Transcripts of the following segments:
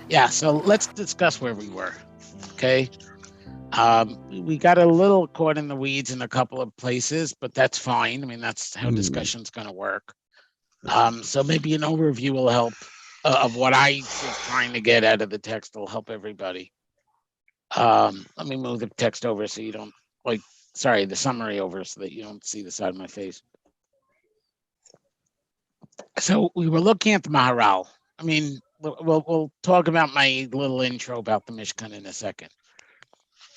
Yeah, so let's discuss where we were. Okay. We got a little caught in the weeds in a couple of places, but that's fine. I mean, that's how Hmm. discussion's going to work. So maybe an overview will help of what I was trying to get out of the text will help everybody. Let me move the text over so you don't like, sorry, the summary over so that you don't see the side of my face. So we were looking at the Maharal. I mean, we'll talk about my little intro about the Mishkan in a second.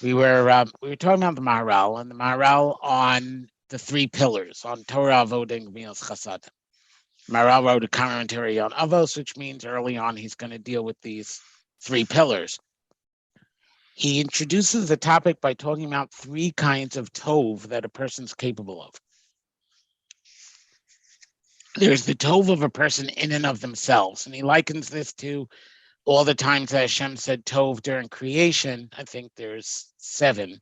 We were talking about the Maharal and the Maharal on the three pillars on Torah, Avodah, and Gemilas Chasad. Maharal wrote a commentary on Avos, which means early on he's going to deal with these three pillars. He introduces the topic by talking about three kinds of tov that a person's capable of. There's the tov of a person in and of themselves, and he likens this to all the times that Hashem said tov during creation. I think there's 7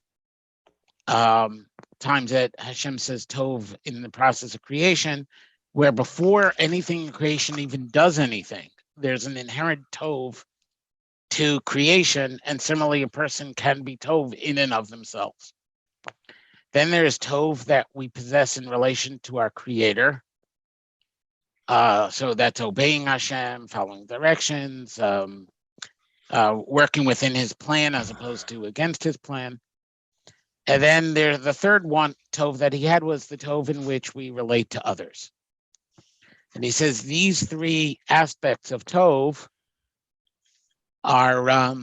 times that Hashem says tov in the process of creation, where before anything in creation even does anything, there's an inherent tov to creation, and similarly, a person can be tov in and of themselves. Then there's tov that we possess in relation to our Creator. So that's obeying Hashem, following directions, working within His plan as opposed to against His plan. And then there's the third one, tov that he had was the tov in which we relate to others. And he says these three aspects of tov are,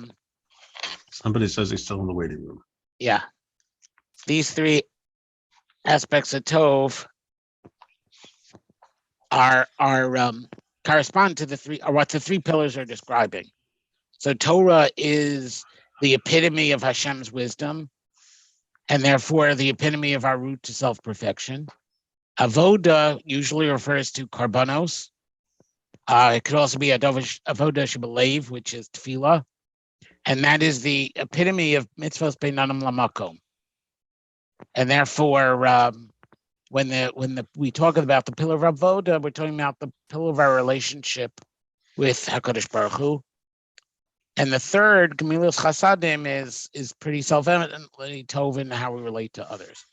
Somebody says he's still in the waiting room. yeah, these three aspects of tov are correspond to the three, or what the three pillars are describing. So Torah is the epitome of Hashem's wisdom, and therefore the epitome of our route to self-perfection. Avoda usually refers to karbanos. It could also be avoda shebelev, which is tefillah, and that is the epitome of mitzvos beinanam lamakom. And therefore, when we talk about the pillar of avoda, we're talking about the pillar of our relationship with Hakadosh Baruch Hu. And the third, Gemilas Chasadim, is pretty self-evidently tov in how we relate to others.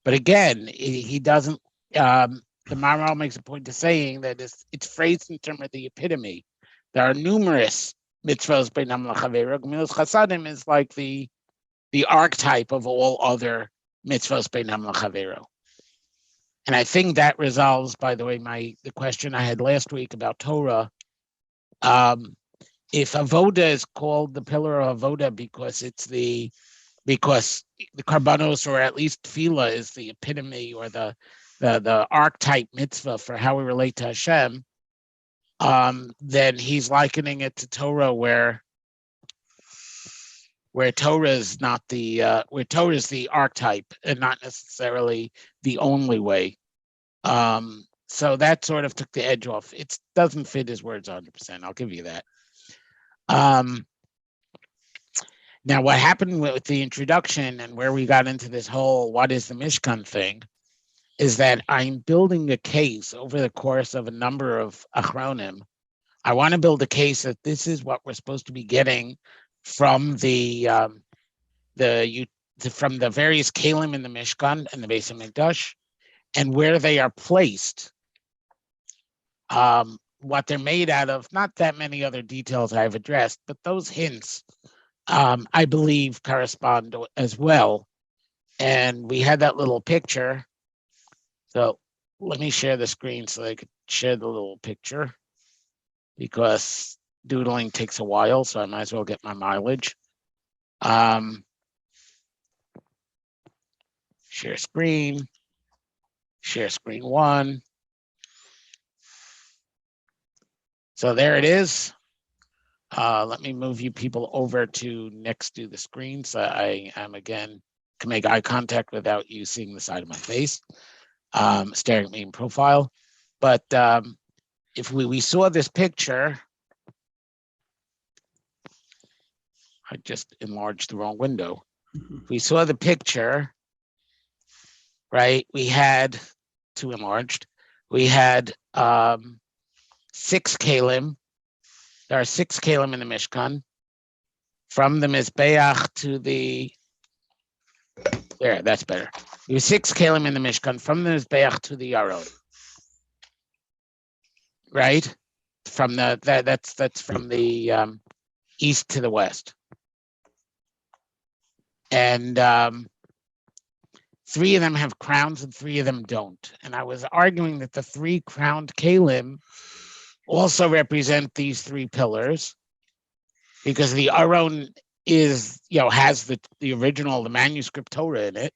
But again, he doesn't. The Maharal makes a point to saying that it's phrased in terms of the epitome. There are numerous mitzvahs beinam l'chavero. Gemilas Chasadim is like the archetype of all other mitzvahs beinam l'chavero. And I think that resolves, by the way, the question I had last week about Torah. If avoda is called the pillar of avoda because the karbanos, or at least tefillah, is the epitome or the archetype mitzvah for how we relate to Hashem, then he's likening it to Torah, where Torah is not the where Torah is the archetype and not necessarily the only way. So that sort of took the edge off. It doesn't fit his words 100%. I'll give you that. Now, what happened with the introduction and where we got into this whole what is the Mishkan thing is that I'm building a case over the course of a number of achronim. I want to build a case that this is what we're supposed to be getting from the from the various kalim in the Mishkan and the Beis Hamikdash, and where they are placed, what they're made out of. Not that many other details I've addressed, but those hints, I believe, correspond as well. And we had that little picture. So let me share the screen so I could share the little picture, because doodling takes a while, so I might as well get my mileage. Share screen 1. So there it is. Let me move you people over to next to the screen so I am again can make eye contact without you seeing the side of my face, staring at me in profile. But if we saw this picture, I just enlarged the wrong window. If we saw the picture, right, we had too enlarged. We had 6 kalim, There are 6 kelim in the Mishkan. From the Mizbeach to the there, that's better. There are 6 kelim in the Mishkan from the Mizbeach to the Aron. Right? From that's from the east to the west. And 3 of them have crowns and 3 of them don't. And I was arguing that the 3 crowned kalim also represent these 3 pillars, because the Aron is, has the original, the manuscript Torah in it.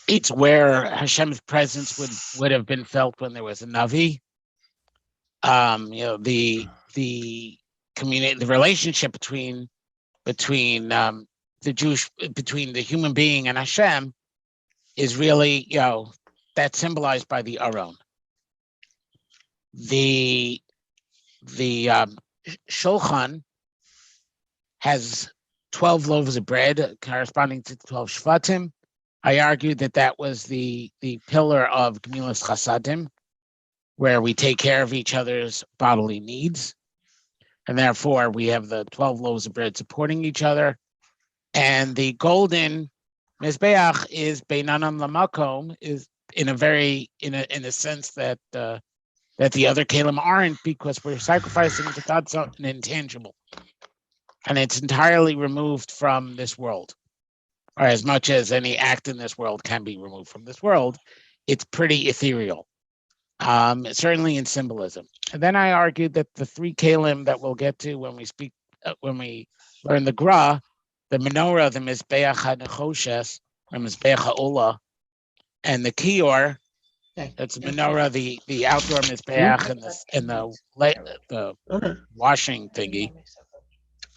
It's where Hashem's presence would have been felt when there was a Navi. The community, the relationship between the human being and Hashem is really, that's symbolized by the Aron. The Shulchan has 12 loaves of bread corresponding to 12 Shvatim. I argued that was the pillar of Gemilas Chasadim, where we take care of each other's bodily needs. And therefore, we have the 12 loaves of bread supporting each other. And the golden Mizbeach is Beinanam Lamakom, is in a sense that the other Kalim aren't, because we're sacrificing to God something intangible. And it's entirely removed from this world. Or as much as any act in this world can be removed from this world, it's pretty ethereal. Certainly in symbolism. And then I argued that the 3 kalim that we'll get to when we learn the Gra, the menorah, the Mizbeach HaNechoshes, or Mizbeach HaOlah, and the Kior, that's the menorah, the outdoor Mizbeach, and the washing thingy.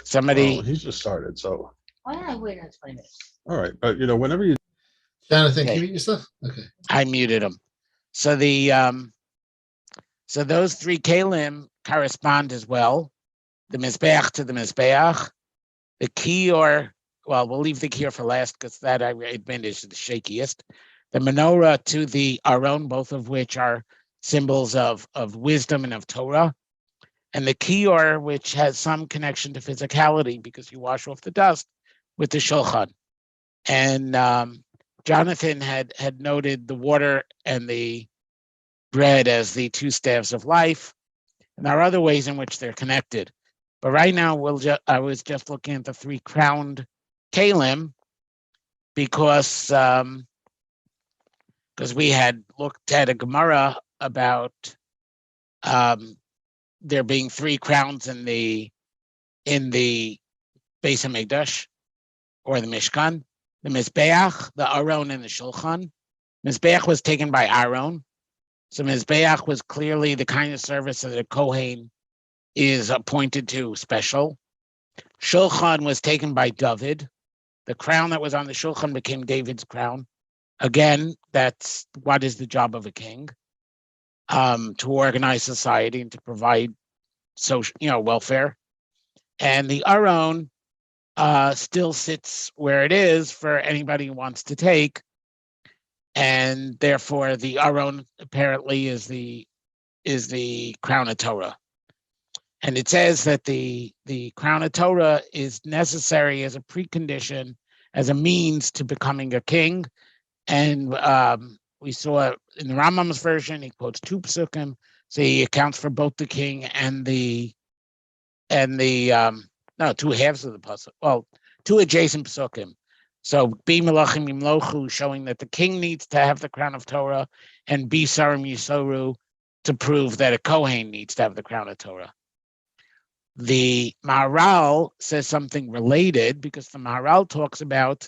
Somebody. Well, he's just started, so. Why don't I wait and explain this? All right, but whenever you. Jonathan, Okay. can you mute yourself? Okay. I muted him. So so those 3 kalim correspond as well. The Mizbeach to the Mizbeach. The Kior, well, we'll leave the Kior for last because that I admit is the shakiest. The menorah to the Aron, both of which are symbols of wisdom and of Torah. And the Kior, which has some connection to physicality because you wash off the dust with the Shulchan. And Jonathan had noted the water and the bread as the 2 staves of life. And there are other ways in which they're connected. But right now, I was just looking at the 3 crowned kalim because we had looked at a Gemara about there being 3 crowns in the Beis HaMikdash, or the Mishkan, the Mizbeach, the Aron, and the Shulchan. Mizbeach was taken by Aaron. So Mizbeach was clearly the kind of service that a Kohen is appointed to special. Shulchan was taken by David. The crown that was on the Shulchan became David's crown. Again, that's what is the job of a king, to organize society and to provide social, welfare. And the Aron still sits where it is for anybody who wants to take. And therefore, the Aron apparently is the crown of Torah. And it says that the crown of Torah is necessary as a precondition, as a means to becoming a king. And we saw in the Rambam's version, he quotes 2 psukim, so he accounts for both the king and the 2 halves of the pasuk. Well, 2 adjacent psukim. So Bi Melachim Yimlochu, showing that the king needs to have the crown of Torah, and Bi Sarim Yisoru, to prove that a Kohen needs to have the crown of Torah. The Maharal says something related, because the Maharal talks about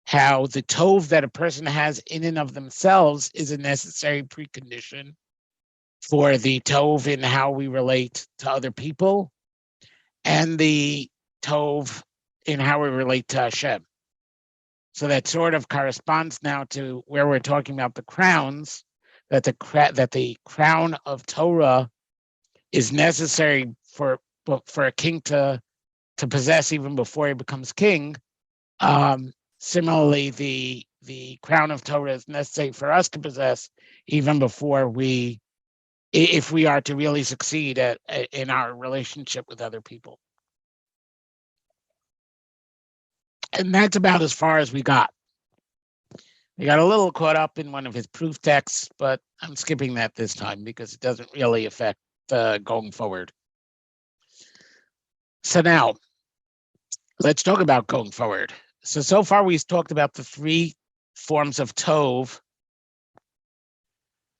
how the tov that a person has in and of themselves is a necessary precondition for the tov in how we relate to other people, and the tov in how we relate to Hashem. So that sort of corresponds now to where we're talking about the crowns, that the crown of Torah is necessary for a king to possess even before he becomes king. Similarly, the crown of Torah is necessary for us to possess even before we if we are to really succeed in our relationship with other people. And that's about as far as we got. We got a little caught up in one of his proof texts, but I'm skipping that this time because it doesn't really affect going forward. So now, let's talk about going forward. So far we've talked about the three forms of tov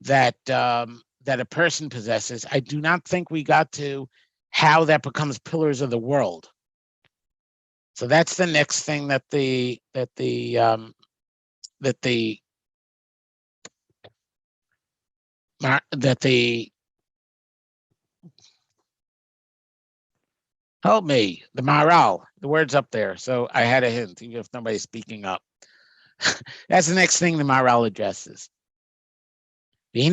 that that a person possesses. I do not think we got to how that becomes pillars of the world. So that's the next thing that the help me, the Maharal, the word's up there. So I had a hint, even if nobody's speaking up. That's the next thing the Maharal addresses. And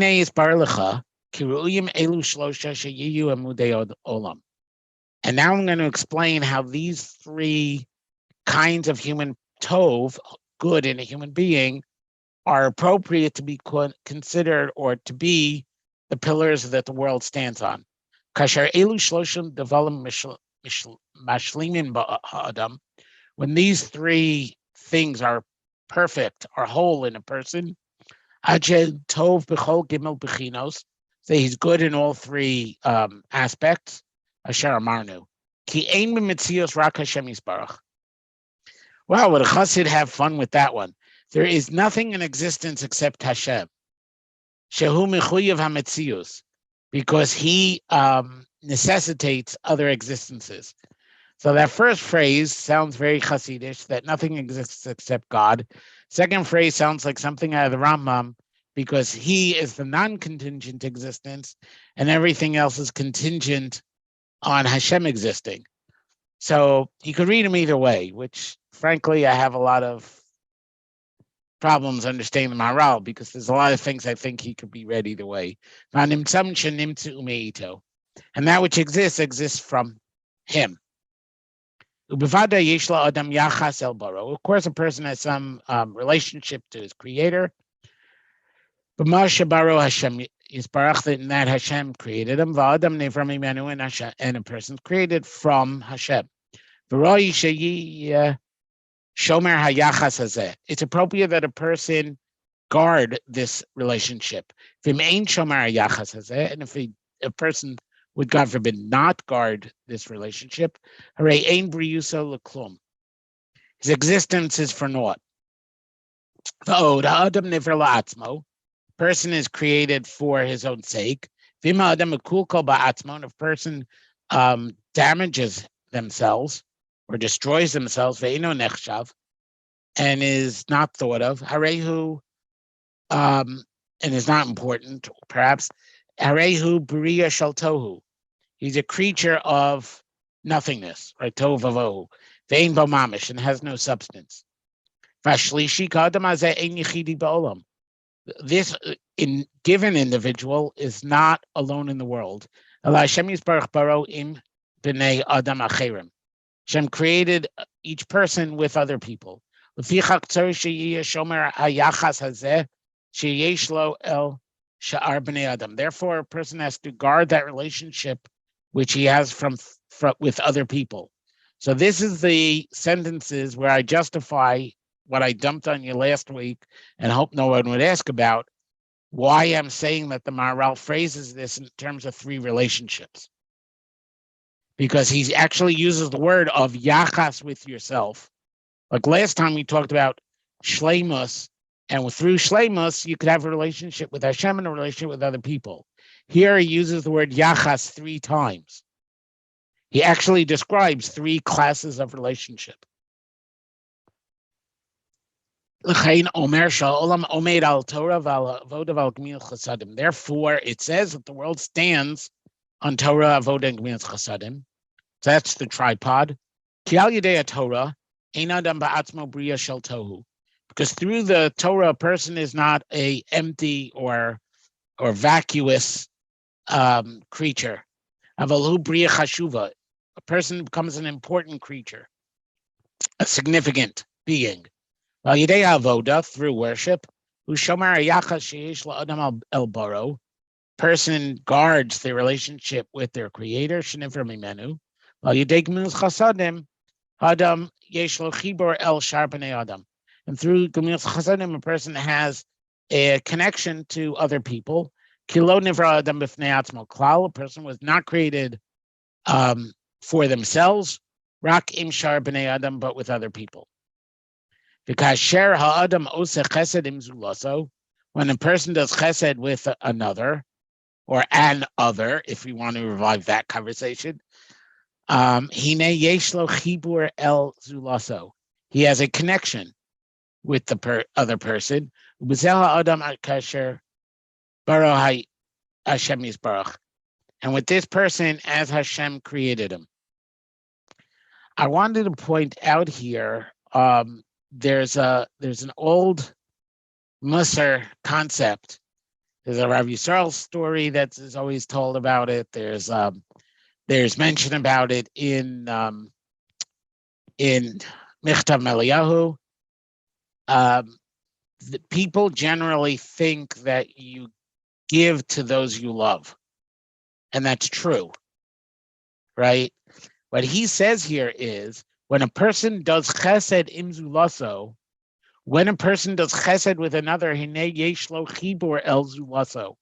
now I'm going to explain how these three kinds of human tov, good in a human being, are appropriate to be considered or to be the pillars that the world stands on. When these three things are perfect or whole in a person, so he's good in all three aspects. Asher Amarnu. Ki ein b'metzios rak Hashem yisbarach. Wow, would a chassid have fun with that one? There is nothing in existence except Hashem. Shehu mechuyev hametzios, because he necessitates other existences. So that first phrase sounds very chassidish, that nothing exists except God. Second phrase sounds like something out of the Rambam, because he is the non-contingent existence and everything else is contingent on Hashem existing. So you could read them either way, which frankly, I have a lot of problems understanding the Maharal because there's a lot of things I think he could be read either way. And that which exists from him. Of course, a person has some relationship to his creator. But Hashem Yisbarach, that Hashem created him, and a person's created from Hashem. It's appropriate that a person guard this relationship. And if a person would, God forbid, not guard this relationship, his existence is for naught. Person is created for his own sake. If a person damages themselves or destroys themselves, and is not thought of, harehu, and is not important, perhaps, harehu b'riya shel tohu. He's a creature of nothingness, right? Tohu vavohu, ve'ein bo mamish, and has no substance. V'ashlishi k'adam hazeh ein yichidi ba'olam. This given individual is not alone in the world. Hashem Yisbarach baro im b'nei adam acherim. Hashem created each person with other people. Therefore, a person has to guard that relationship which he has from with other people. So this is the sentences where I justify what I dumped on you last week and hope no one would ask about why I'm saying that the Maharal phrases this in terms of three relationships. Because he actually uses the word of yachas with yourself. Like last time we talked about shleimus, and through shleimus, you could have a relationship with Hashem and a relationship with other people. Here he uses the word yachas 3 times. He actually describes 3 classes of relationship. Therefore, it says that the world stands on Torah, Avodah, and Gemilas Chasadim. So that's the tripod. Because through the Torah, a person is not a empty or vacuous creature. A person becomes an important creature, a significant being. Through worship, person guards their relationship with their creator, Shenivra Mimenu, while you take Gemilas Chasadim, Adam Yesh Lo Chibur El Shar Bnei Adam. And through Gemilas Chasadim, a person has a connection to other people. Kilo Nivra Adam B'fnei Atzmo Klal, a person was not created for themselves, Rak Im Shar Bnei Adam, but with other people. Because Sher Ha'adam Ose Chesed Im Zulaso, when a person does chesed with another, or an other, if we want to revive that conversation, Hine Yeshlo Chibur El Zulaso. He has a connection with the other person. Adam Kasher Baruch Hashem Yisbarach. And with this person as Hashem created him. I wanted to point out here, there's an old Musar concept. There's a Rav Yisrael story that is always told about it. There's mention about it in Michtav Meliyahu. The people generally think that you give to those you love, and that's true, right? What he says here is when a person does chesed im zulaso, when a person does chesed with another, hinei yesh lo chibur el zulaso.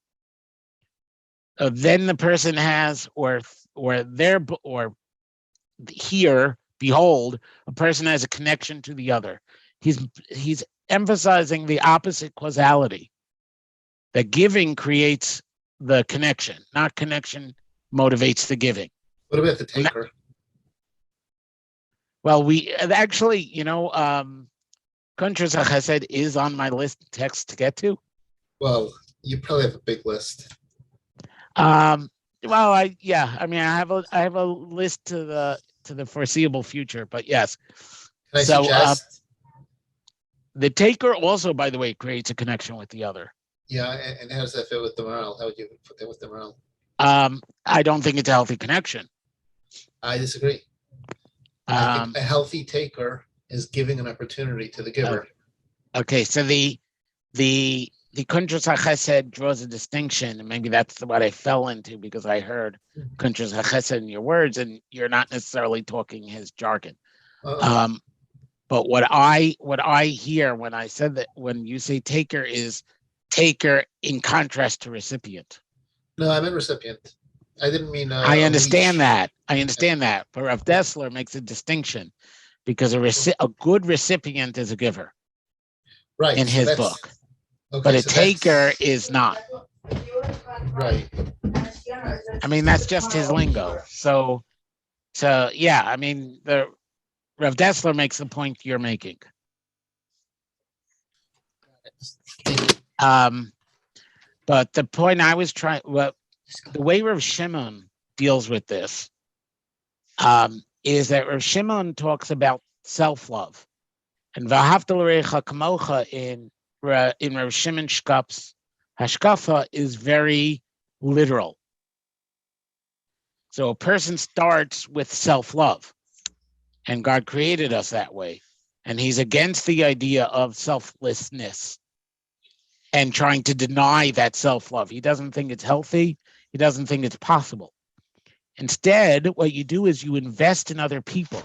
Then the person has, or here, behold, a person has a connection to the other. He's emphasizing the opposite causality. That giving creates the connection, not connection motivates the giving. What about the taker? Well, we actually, Kuntras HaChesed is on my list of texts to get to. Well, you probably have a big list. I have a list to the foreseeable future, but yes. Can I suggest? The taker also, by the way, creates a connection with the other. Yeah, and how does that fit with the Maharal? How would you put that with the Maharal? I don't think it's a healthy connection. I disagree. I think a healthy taker is giving an opportunity to the giver. Okay, so the Kuntras HaChesed draws a distinction, and maybe that's what I fell into because I heard Kuntras HaChesed in your words, and you're not necessarily talking his jargon. But what I hear when I said that, when you say taker, is taker in contrast to recipient. No, I meant recipient. I didn't mean. I understand that. But Rav Dessler makes a distinction because a good recipient is a giver, right? In his book, okay, but a taker is not. Right. I mean, that's just his lingo. So yeah. I mean, the Rav Dessler makes the point you're making. But the point I was trying, the way Rav Shimon deals with this is that Rav Shimon talks about self-love, and V'ahavta l'recha kamocha in Rav Shimon Shkap's hashkafa is very literal. So a person starts with self-love, and God created us that way, and he's against the idea of selflessness and trying to deny that self-love. He doesn't think it's healthy. He doesn't think it's possible. Instead, what you do is you invest in other people.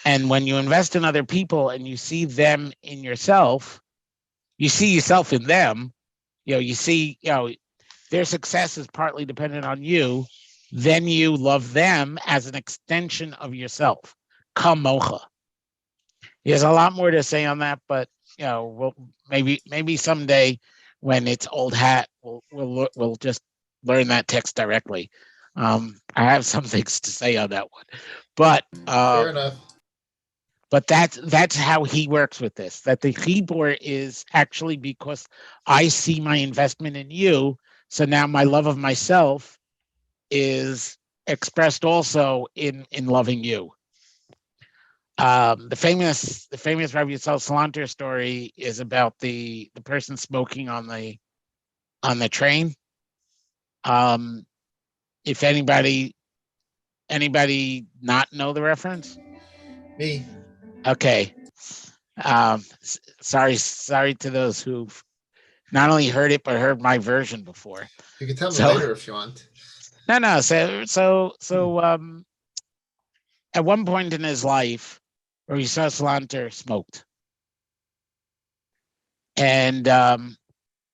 And when you invest in other people and you see them in yourself, you see yourself in them, you see, their success is partly dependent on you, then you love them as an extension of yourself. Kamocha. There's a lot more to say on that, but we'll maybe someday when it's old hat, we'll just learn that text directly. I have some things to say on that one, but fair enough. But that's how he works with this. That the chibur is actually because I see my investment in you, so now my love of myself is expressed also in loving you. The famous Rabbi Yisrael Salanter story is about the person smoking on the train. If anybody not know the reference? Me. Okay. Sorry to those who not only heard it, but heard my version before. You can tell me So- later if you want. No. So at one point in his life, Rabbi Salanter smoked. And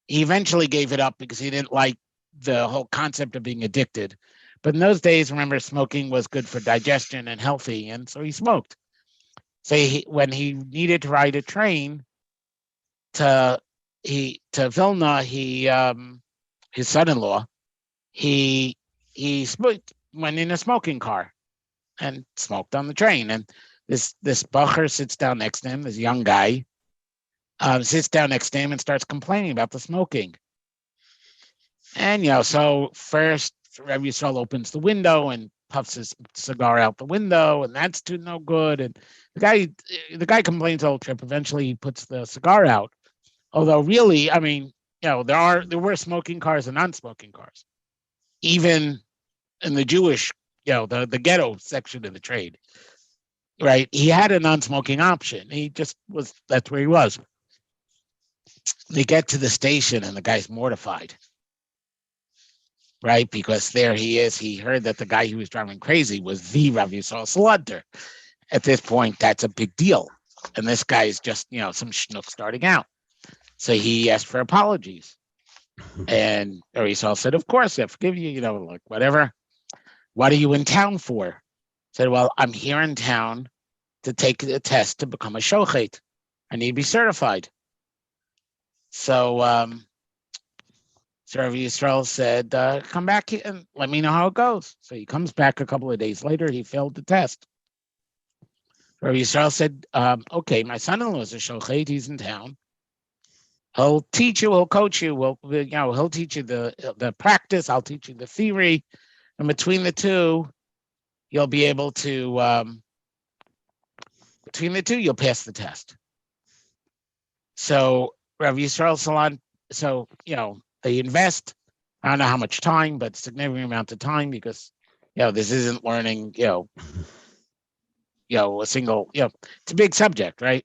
he eventually gave it up because he didn't like the whole concept of being addicted. But in those days, remember, smoking was good for digestion and healthy, and so he smoked. So when he needed to ride a train to Vilna, his son-in-law, he smoked, went in a smoking car and smoked on the train. And this bacher sits down next to him, this young guy, sits down next to him and starts complaining about the smoking. And, so first Rabbi Yisrael opens the window and puffs his cigar out the window, and that's no good. And the guy complains the whole trip. Eventually he puts the cigar out. Although really, I mean, there were smoking cars and non-smoking cars. Even in the Jewish, the ghetto section of the trade, right? He had a non-smoking option. He just that's where he was. They get to the station and the guy's mortified, right? Because there he is. He heard that the guy who was driving crazy was the Rav Yisrael Salanter. At this point, that's a big deal. And this guy is just, some schnook starting out. So he asked for apologies. And Rav Yisrael said, of course, I forgive you, like whatever. What are you in town for? Said, well, I'm here in town to take a test to become a shochet. I need to be certified. So Rav Yisrael said, come back and let me know how it goes. So he comes back a couple of days later. He failed the test. Rav Yisrael said, okay, my son-in-law is a shochet. He's in town. He'll teach you. He'll coach you. He'll teach you the practice. I'll teach you the theory. And between the two, you'll be able to, you'll pass the test. So Rav Yisrael Salanter, they invest, I don't know how much time, but significant amount of time because, this isn't learning, a single, it's a big subject, right?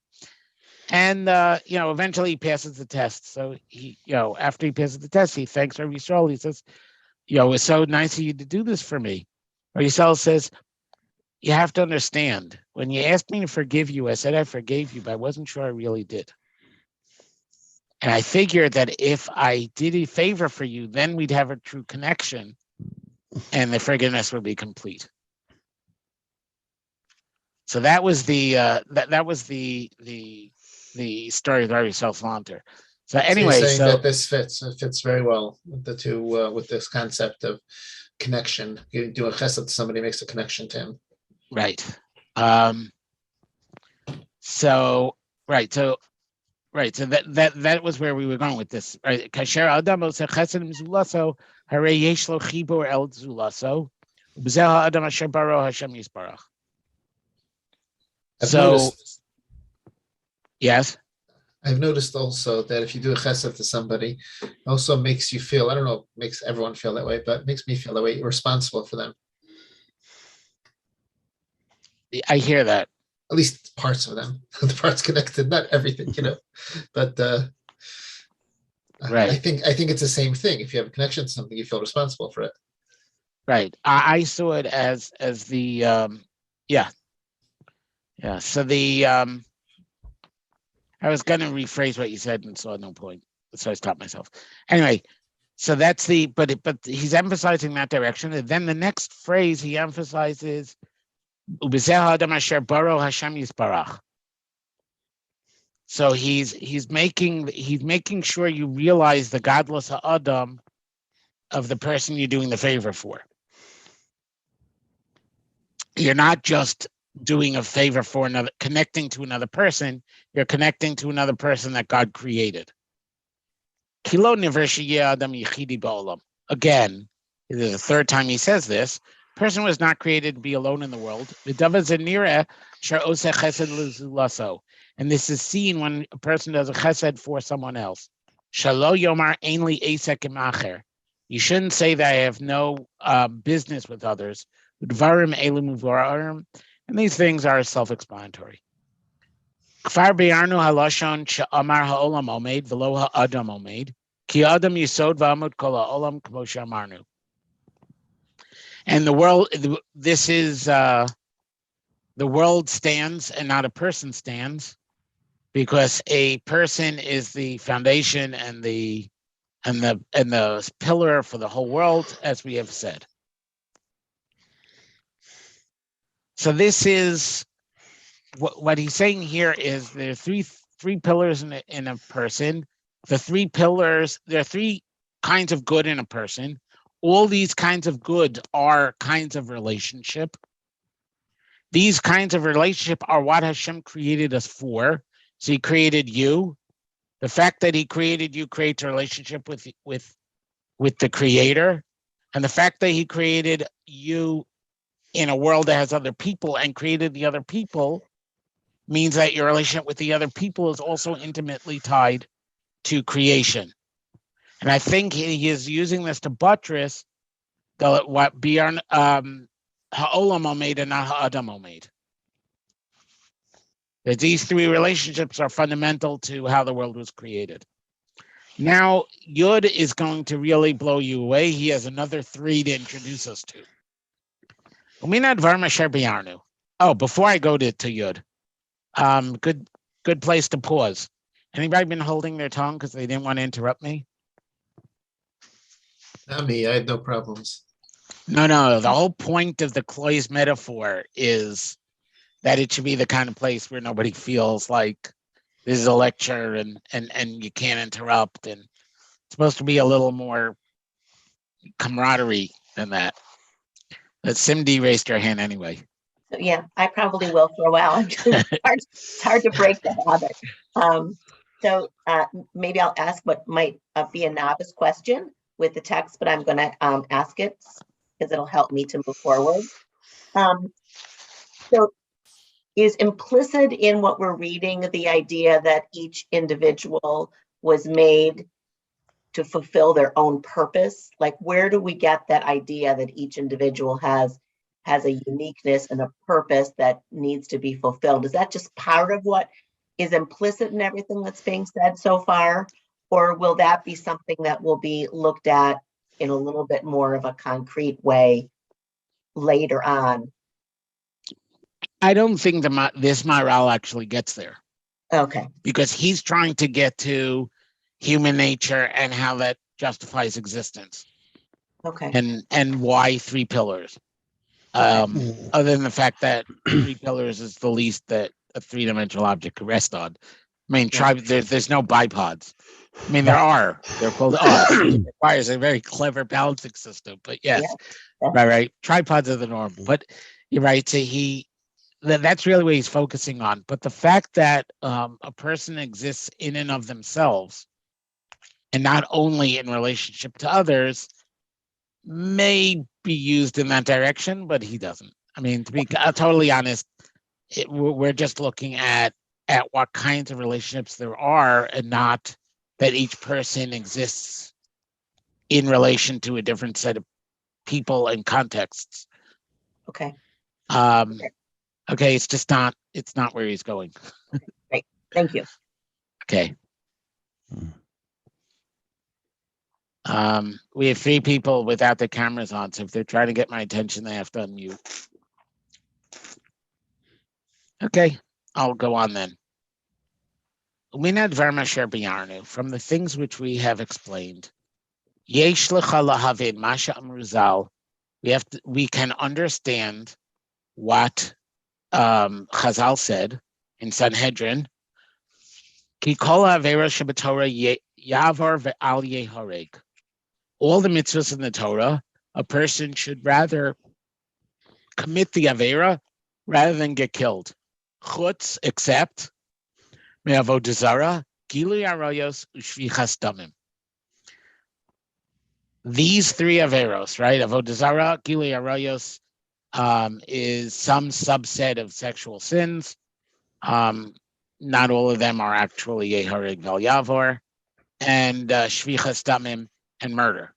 And, eventually he passes the test. So he, after he passes the test, he thanks Rav Yisrael. He says, it's so nice of you to do this for me. Rav Yisrael says, you have to understand, when you asked me to forgive you, I said I forgave you, but I wasn't sure I really did. And I figured that if I did a favor for you, then we'd have a true connection and the forgiveness would be complete. So that was the story of Rabbi Salanter. So anyway, you're saying that this fits very well with the two, with this concept of connection. You do a chesed to somebody, makes a connection to him. Right. So that was where we were going with this. Right. Kasher Adam oseh chesed mizulaso, harei yesh lo chibur el zulaso, ubzeh ha'adam asher baro Hashem yisbarach. Yes. I've noticed also that if you do a chesed to somebody, it also makes you feel, I don't know, makes everyone feel that way, but it makes me feel that way. You're responsible for them. I hear that. At least parts of them, the parts connected, not everything, but right. I think it's the same thing. If you have a connection to something, you feel responsible for it. Right. I saw it as the yeah. So I was going to rephrase what you said and saw no point, so I stopped myself. Anyway, so that's but he's emphasizing that direction, and then the next phrase he emphasizes. So he's making sure you realize the godless Adam of the person you're doing the favor for. You're not just doing a favor for another, connecting to another person. You're connecting to another person that God created. Again, this is the third time he says this. Person was not created to be alone in the world. And this is seen when a person does a chesed for someone else. You shouldn't say that I have no business with others. And these things are self-explanatory. Ki Adam Yisod V'Amud Kol Ha'olam K'mo She'amarnu. And the world, this is the world stands and not a person stands, because a person is the foundation and the pillar for the whole world, as we have said. So this is what he's saying here is there are three pillars in a person. The three pillars, there are three kinds of good in a person. All these kinds of good are kinds of relationship. These kinds of relationship are what Hashem created us for. So he created you. The fact that he created you creates a relationship with the creator. And the fact that he created you in a world that has other people and created the other people means that your relationship with the other people is also intimately tied to creation. And I think he is using this to buttress what Bjorn Ha'olam Omed and not Ha'adam Omed. That these three relationships are fundamental to how the world was created. Now, Yud is going to really blow you away. He has another three to introduce us to. Oh, before I go to Yud, good place to pause. Anybody been holding their tongue because they didn't want to interrupt me? Not me. I had no problems. No. The whole point of the closed metaphor is that it should be the kind of place where nobody feels like this is a lecture and you can't interrupt. And it's supposed to be a little more camaraderie than that. But Cindy raised her hand anyway. So, yeah, I probably will for a while. It's hard to break the habit. So maybe I'll ask what might be a novice question with the text, but I'm going to ask it because it'll help me to move forward. So is implicit in what we're reading the idea that each individual was made to fulfill their own purpose? Like, where do we get that idea that each individual has a uniqueness and a purpose that needs to be fulfilled? Is that just part of what is implicit in everything that's being said so far? Or will that be something that will be looked at in a little bit more of a concrete way later on? I don't think this Maharal actually gets there. Okay. Because he's trying to get to human nature and how that justifies existence. Okay. And why three pillars. Other than the fact that three pillars is the least that a three-dimensional object could rest on. I mean, there's no bipods. I mean, there are. They're called It requires a very clever balancing system. But yes, right. Tripods are the norm. But you're right. So that's really what he's focusing on. But the fact that a person exists in and of themselves and not only in relationship to others may be used in that direction, but he doesn't. I mean, to be totally honest, we're just looking at what kinds of relationships there are and not that each person exists in relation to a different set of people and contexts. Okay. Okay, it's not where he's going. Great. Thank you. Okay. We have three people without their cameras on, so if they're trying to get my attention, they have to unmute. Okay, I'll go on then. From the things which we have explained, we can understand what Chazal said in Sanhedrin. All the mitzvahs in the Torah, a person should rather commit the Avera rather than get killed. Chutz, except me'avodah zara, gilui arayos, u'shvichas damim. These three Averos, right? Avodah zara, gilui arayos, is some subset of sexual sins. Not all of them are actually Yehareg Vel Yavor, and Shvichas Damim and murder.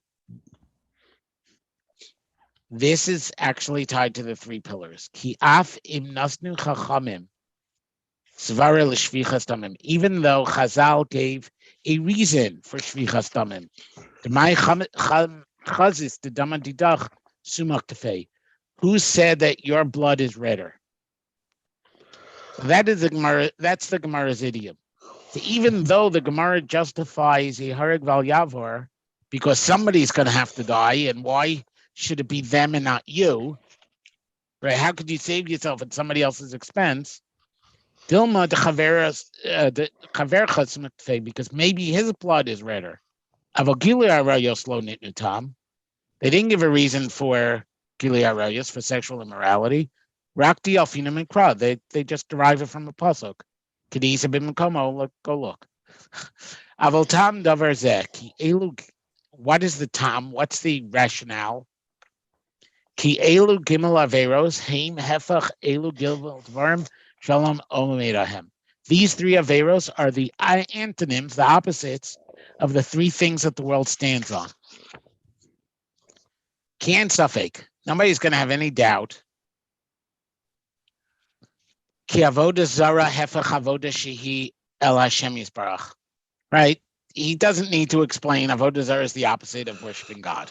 This is actually tied to the three pillars. Ki af im nasnu chachamim Svara l'shvichas damim. Even though Chazal gave a reason for shvichas damim. Demai chazis the dama didach sumak tefei. Who said that your blood is redder? So that is the Gemara. That's the Gemara's idiom. So even though the Gemara justifies a hareg val yavor because somebody's going to have to die, and why should it be them and not you? Right? How could you save yourself at somebody else's expense? Dilma the chaverchas mekfei, because maybe his blood is redder. Avogili arayos lo nitnu tam. They didn't give a reason for gili arayos, for sexual immorality. Rakti alfina mikra. They just derive it from a pasuk. Kedisa b'mkomo. Go look. Avol tam davar zeh ki elu. What is the tam? What's the rationale? Ki elu gimel averos heim hefach elu gilvel dvarim shalom omerahem. These three averos are the antonyms, the opposites of the three things that the world stands on. Can't safek. Nobody's going to have any doubt. Ki avoda zara hefach avoda shehi el Hashem yisbarach. Right? He doesn't need to explain. Avodah zarah is the opposite of worshiping God.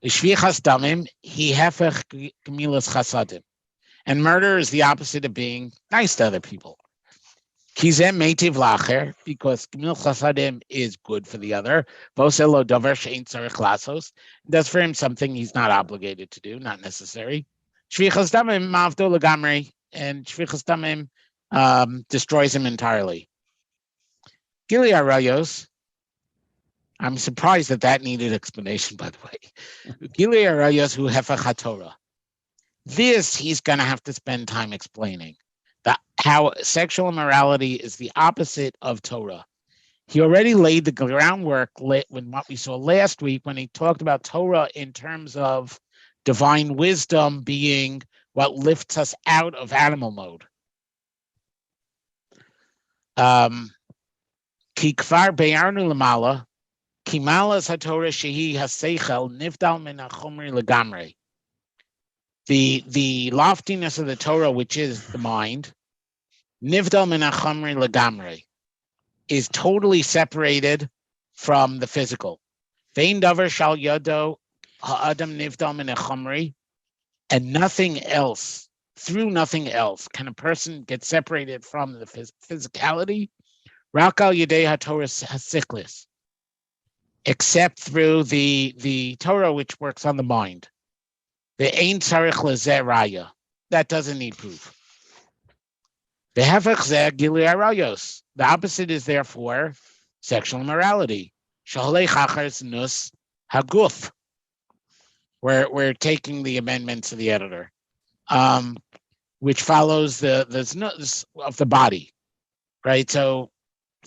Shvichas damim he hefech gemilas chasadim, and murder is the opposite of being nice to other people. Kizem meitiv lacher, because gemil chasadim is good for the other. Voselo davar she'ein tzarich lasos, does for him something he's not obligated to do, not necessary. Shvichas damim mavdo legamri, and shvichas damim destroys him entirely. Gili arayos, I'm surprised that needed explanation, by the way. Gili arayos hu hefach haTorah. This he's going to have to spend time explaining. How sexual immorality is the opposite of Torah. He already laid the groundwork when what we saw last week when he talked about Torah in terms of divine wisdom being what lifts us out of animal mode. Ki kvar be'arnu lamala, ki malas haTorah shehi haseichel nivdal min hachomri legamre. The loftiness of the Torah, which is the mind, nivdal min hachomri legamre, is totally separated from the physical. Vein davar shal yado ha'adam nivdal min hachomri, and nothing else, through nothing else, can a person get separated from the physicality. Rakal Yedei HaTorah Hasiklis, except through the Torah which works on the mind. The Ein Tzarich Lezeh Raya, that doesn't need proof. The Hefech Zeh Gilui Arayos, the opposite is therefore sexual immorality. Shaholei Chachar Nus Haguf. We're taking the amendments of the editor, which follows the znus of the body, right? So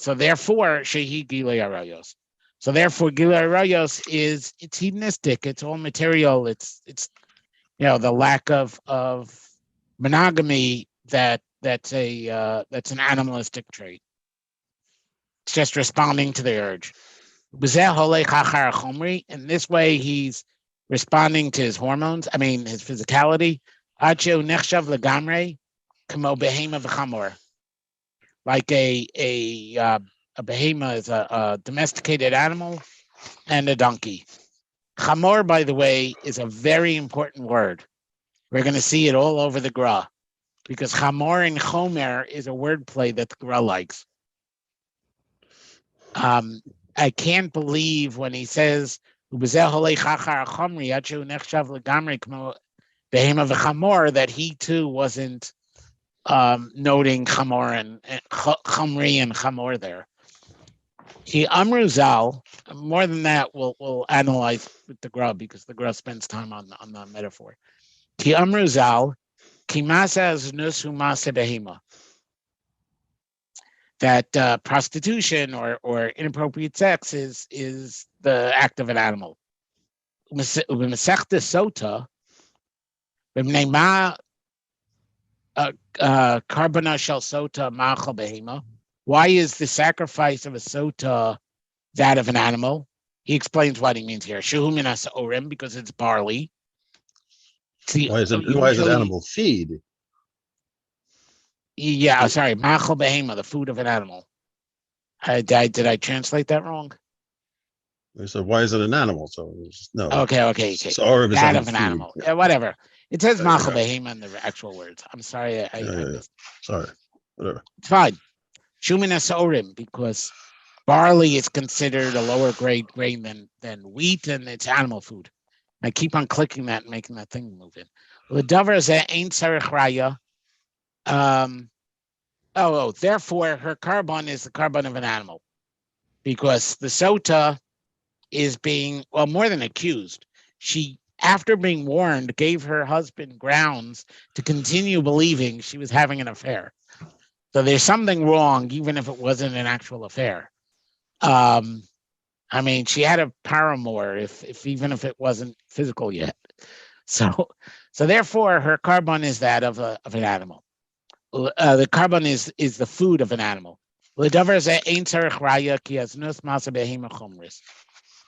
therefore, shehi gilei arayos. So therefore, gilei arayos it's hedonistic. It's all material. It's the lack of monogamy that's an animalistic trait. It's just responding to the urge. In this way, he's responding to his hormones. I mean, his physicality. Acho nechshav legamre kamo behema v'chamor. Like a behema is a domesticated animal and a donkey. Chamor, by the way, is a very important word. We're going to see it all over the Gra, because chamor and chomer is a wordplay that the Gra likes. I can't believe when he says that he too wasn't noting chamor and chamri and chamor there. He amruzal. More than that, we'll analyze with the Gra, because the Gra spends time on the metaphor. Ki amruzal, ki masa znus hu masa behema. That prostitution or inappropriate sex is the act of an animal. B'mesechta sota, b'mnei karbana shel sota ma'achal behema. Why is the sacrifice of a sota that of an animal? He explains what he means here. Shehu minas orim, because it's barley. Why is it animal feed? Yeah, sorry, machal behema, the food of an animal. Did I translate that wrong? They said, why is it an animal? So no. Okay. So Orib is That on of an food. animal. Yeah. Whatever. It says There you machal go. behema in the actual words. I'm sorry, I Yeah. missed. Sorry. Whatever. It's fine. Shumin asorim, because barley is considered a lower grade grain than wheat, and it's animal food. I keep on clicking that and making that thing move in. L'davar zeh ein tzarich raya. Therefore, her carbon is the carbon of an animal, because the sota is being, well, more than accused. She, after being warned, gave her husband grounds to continue believing she was having an affair. So there's something wrong, even if it wasn't an actual affair. I mean, she had a paramour, if even if it wasn't physical yet. So therefore, her carbon is that of an animal. The carbon is the food of an animal.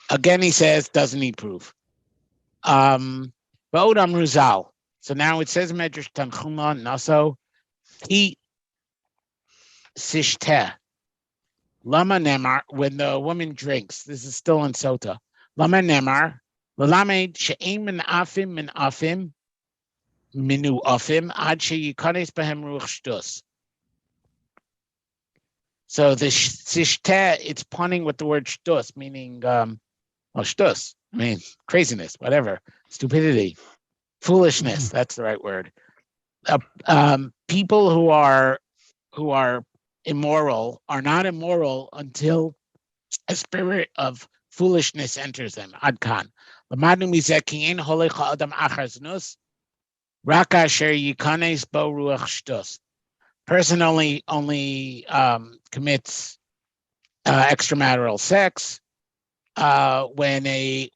Again, he says, doesn't need proof. Ruzal. So now it says Medrash Tanchuma Naso Ki Sishteh. Lama Nemar, when the woman drinks, this is still in Sota. Lama Nemar, Lalamed She'im min Afim, Minu Afim, Ad Sheyikanes Behem Ruach Shtus. So the Sishteh, it's punning with the word Shtus, meaning, Shtus, I mean, craziness, whatever, stupidity, foolishness, that's the right word. People who are immoral are not immoral until a spirit of foolishness enters them. Adkan. Person only commits extramarital sex when a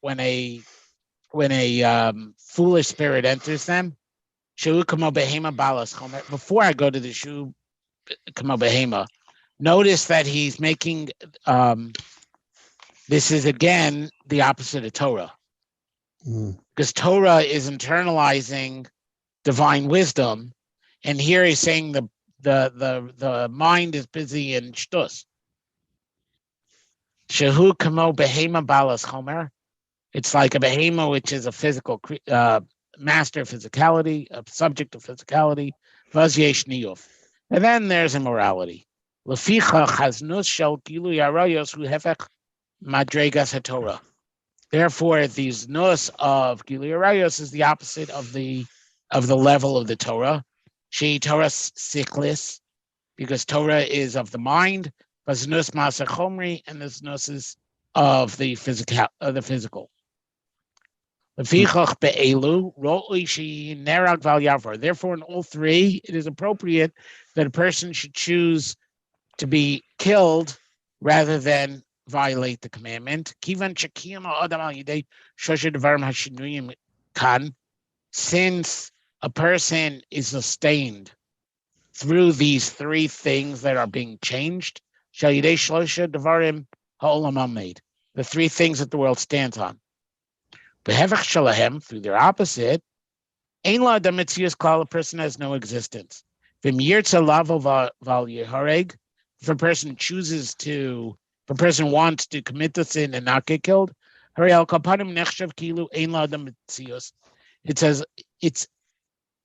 foolish spirit enters them. Before I go to the Shu Kamo Behema, notice that he's making this is again the opposite of Torah. Because Torah is internalizing divine wisdom, and here he's saying the mind is busy in shtus. Shehu kamo behema balas chomer. It's like a behema, which is a physical master of physicality, a subject of physicality. Vaz yesh niyuf. And then there's immorality. Leficha chaznus shel gilu yarayos hu hefech madregas haTorah. Therefore, the nus of gilu yarayos is the opposite of the level of the Torah. She Torah siklis, because Torah is of the mind. Vaznus masa chomri, and this nus is of the physical. Therefore, in all three, it is appropriate that a person should choose to be killed rather than violate the commandment. Since a person is sustained through these three things that are being changed, the three things that the world stands on. Through their opposite, a person has no existence. If a person wants to commit the sin and not get killed, it says it's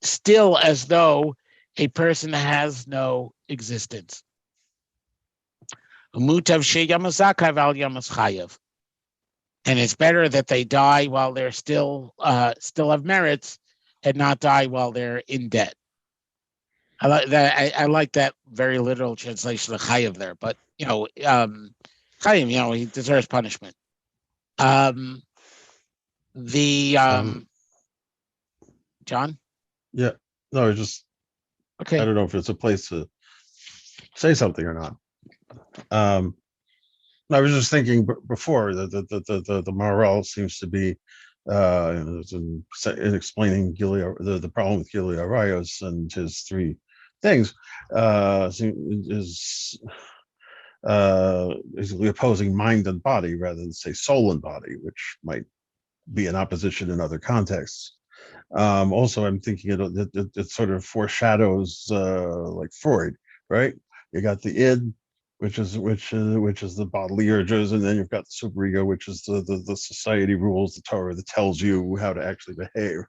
still as though a person has no existence. And it's better that they die while they're still have merits and not die while they're in debt. I like that. I like that very literal translation of chayav there, but Chaim, he deserves punishment. John. Yeah. No, it's just Okay. I don't know if it's a place to say something or not. I was just thinking before that the Maharal seems to be in explaining the problem with Gilead Arayos and his three things is basically opposing mind and body rather than say soul and body, which might be an opposition in other contexts. Also, I'm thinking it sort of foreshadows like Freud, right? You got the id, which is the bodily urges, and then you've got the superego, which is the society rules, the Torah that tells you how to actually behave.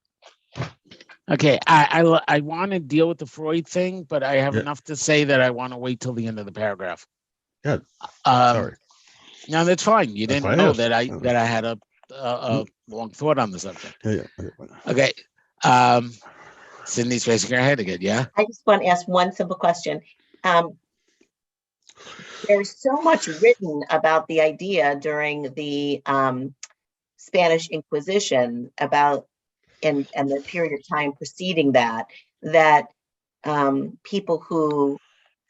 Okay, I want to deal with the Freud thing, but I have Yeah. enough to say that I want to wait till the end of the paragraph. Yeah. Um, Sorry. No, that's fine. You That's didn't why I know asked. that I had a long thought on the subject. Yeah. Okay. Cindy's raising her head again. Yeah. I just want to ask one simple question. There's so much written about the idea during the Spanish Inquisition about and the period of time preceding that people who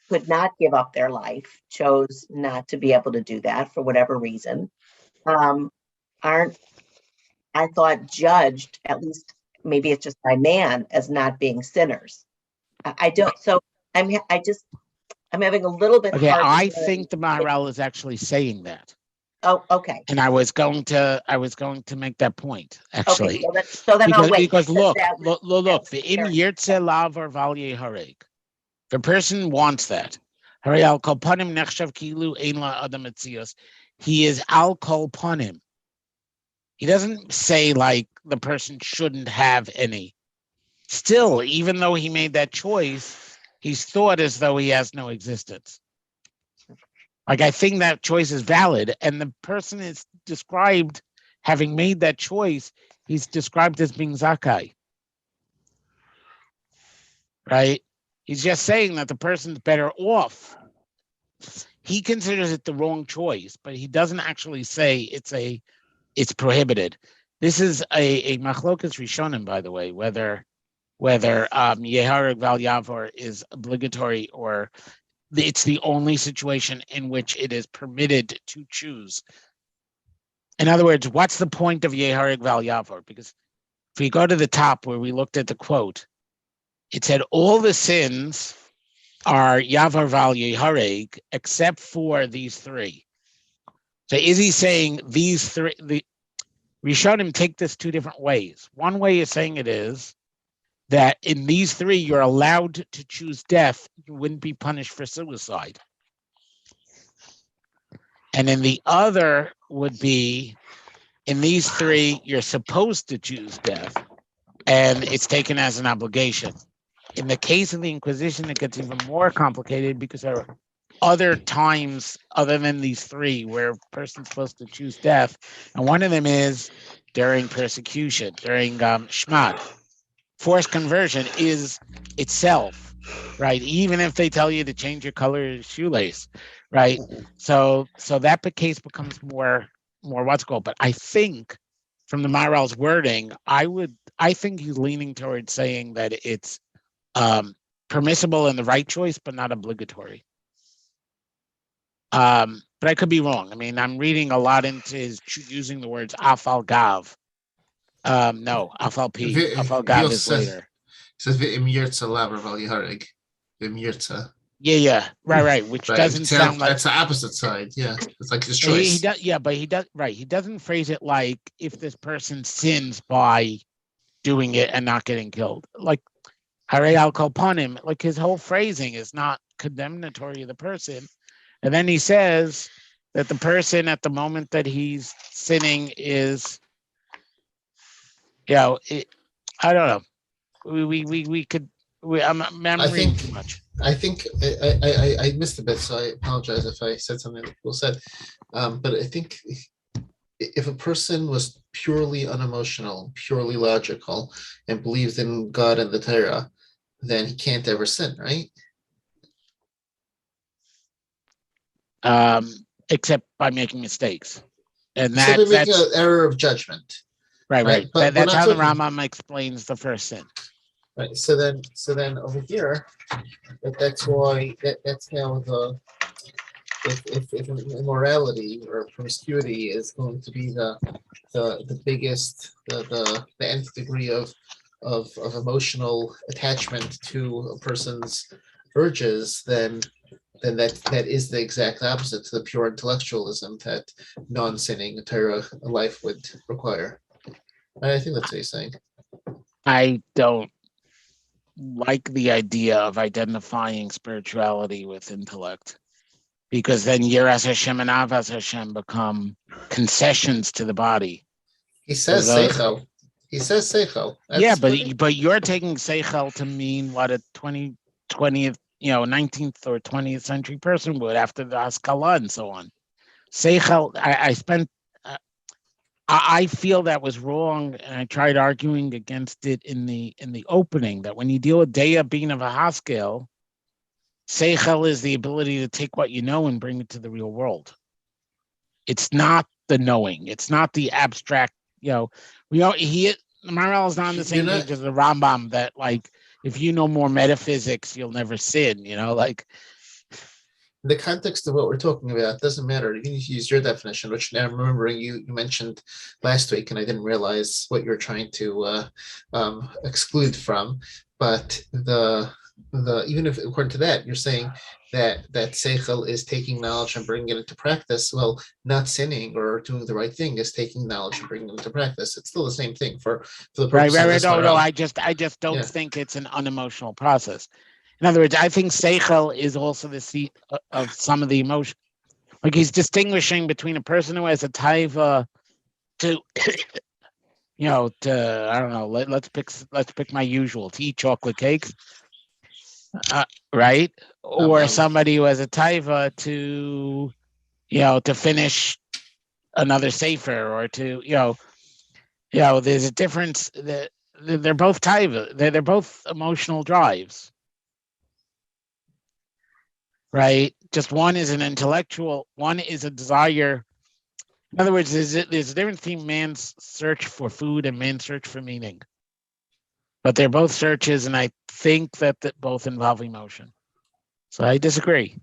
could not give up their life chose not to be able to do that for whatever reason. Aren't, I thought, judged, at least maybe it's just by man, as not being sinners. I don't. So I'm having a little bit. Okay. hard I to learn. think the Maharal is actually saying that. Oh, okay. And I was going to make that point actually. Okay. So then I'll wait. Because look, that was- look, the was im very- yirtze lav or valye hareg. The person wants that. Hare al kol panim nechshav kilu ein la adam etzios. He is al kol panim. He doesn't say like the person shouldn't have any. Still, even though he made that choice, he's thought as though he has no existence. Like, I think that choice is valid, and the person is described having made that choice. He's described as being Zakai, right? He's just saying that the person's better off. He considers it the wrong choice, but he doesn't actually say it's prohibited. This is a machlokas rishonim, by the way, whether Yehareg Val Yavor is obligatory or it's the only situation in which it is permitted to choose. In other words, what's the point of Yehareg Val Yavor? Because if we go to the top where we looked at the quote, it said all the sins are Yavar Val Yehareg except for these three. So is he saying these three? The Rishonim take this two different ways. One way is saying it is that in these three, you're allowed to choose death. You wouldn't be punished for suicide. And then the other would be, in these three, you're supposed to choose death, and it's taken as an obligation. In the case of the Inquisition, it gets even more complicated because there are other times other than these three where a person's supposed to choose death. And one of them is during persecution, during Shmad. Forced conversion is itself, right? Even if they tell you to change your color of shoelace, right? So that case becomes more what's called. But I think from the Maharal's wording, I think he's leaning towards saying that it's permissible and the right choice, but not obligatory. But I could be wrong. I mean, I'm reading a lot into his using the words afal gav. No, afal p. Afal gav is later. It says v'im yirtza lav or val yihareg. V'im yirtza. Yeah, right. Which Right. doesn't sound like That's the opposite side. Yeah, it's like his choice. he does. Yeah, but he does. Right, he doesn't phrase it like if this person sins by doing it and not getting killed. Like Hare al kol panim. Like his whole phrasing is not condemnatory of the person. And then he says that the person at the moment that he's sinning is, I don't know. I'm reading too much. I think I missed a bit, so I apologize if I said something that people said. But I think if a person was purely unemotional, purely logical, and believes in God and the Torah, then he can't ever sin, right? Except by making mistakes, and So they make that's an error of judgment. right. But That's we're how not the talking- Rambam explains the first sin. Right. So then over here, that's why that's how if immorality or promiscuity is going to be the biggest the nth degree of emotional attachment to a person's urges, then that is the exact opposite to the pure intellectualism that non-sinning Torah life would require. I think that's what he's saying. I don't like the idea of identifying spirituality with intellect, because then Yiras Hashem and Avas Hashem become concessions to the body. He says seichel. He says seichel. Yeah, but you're taking seichel to mean what a 20th, 19th or 20th century person would after the Haskalah and so on. Seichel, I feel that was wrong, and I tried arguing against it in the opening, that when you deal with Deya being of a Haskell, seichel is the ability to take what you know and bring it to the real world. It's not the knowing. It's not the abstract. Maharal is not on the same page as the Rambam, that like if you know more metaphysics, you'll never sin. The context of what we're talking about doesn't matter. You can use your definition, which now I'm remembering you mentioned last week, and I didn't realize what you're trying to exclude from. But even if according to that, you're saying that seichel is taking knowledge and bringing it into practice. Well, not sinning or doing the right thing is taking knowledge and bringing it into practice. It's still the same thing for the right. No, I just don't think it's an unemotional process. In other words, I think seichel is also the seat of some of the emotion. Like he's distinguishing between a person who has a taiva to, I don't know. Let's pick my usual, to eat chocolate cakes, right? Or somebody who has a taiva to, to finish another sefer, or to, there's a difference. That they're both taiva. They're both emotional drives. Right, just one is an intellectual, one is a desire. In other words, there's a difference between man's search for food and man's search for meaning. But they're both searches, and I think that both involve emotion. So I disagree.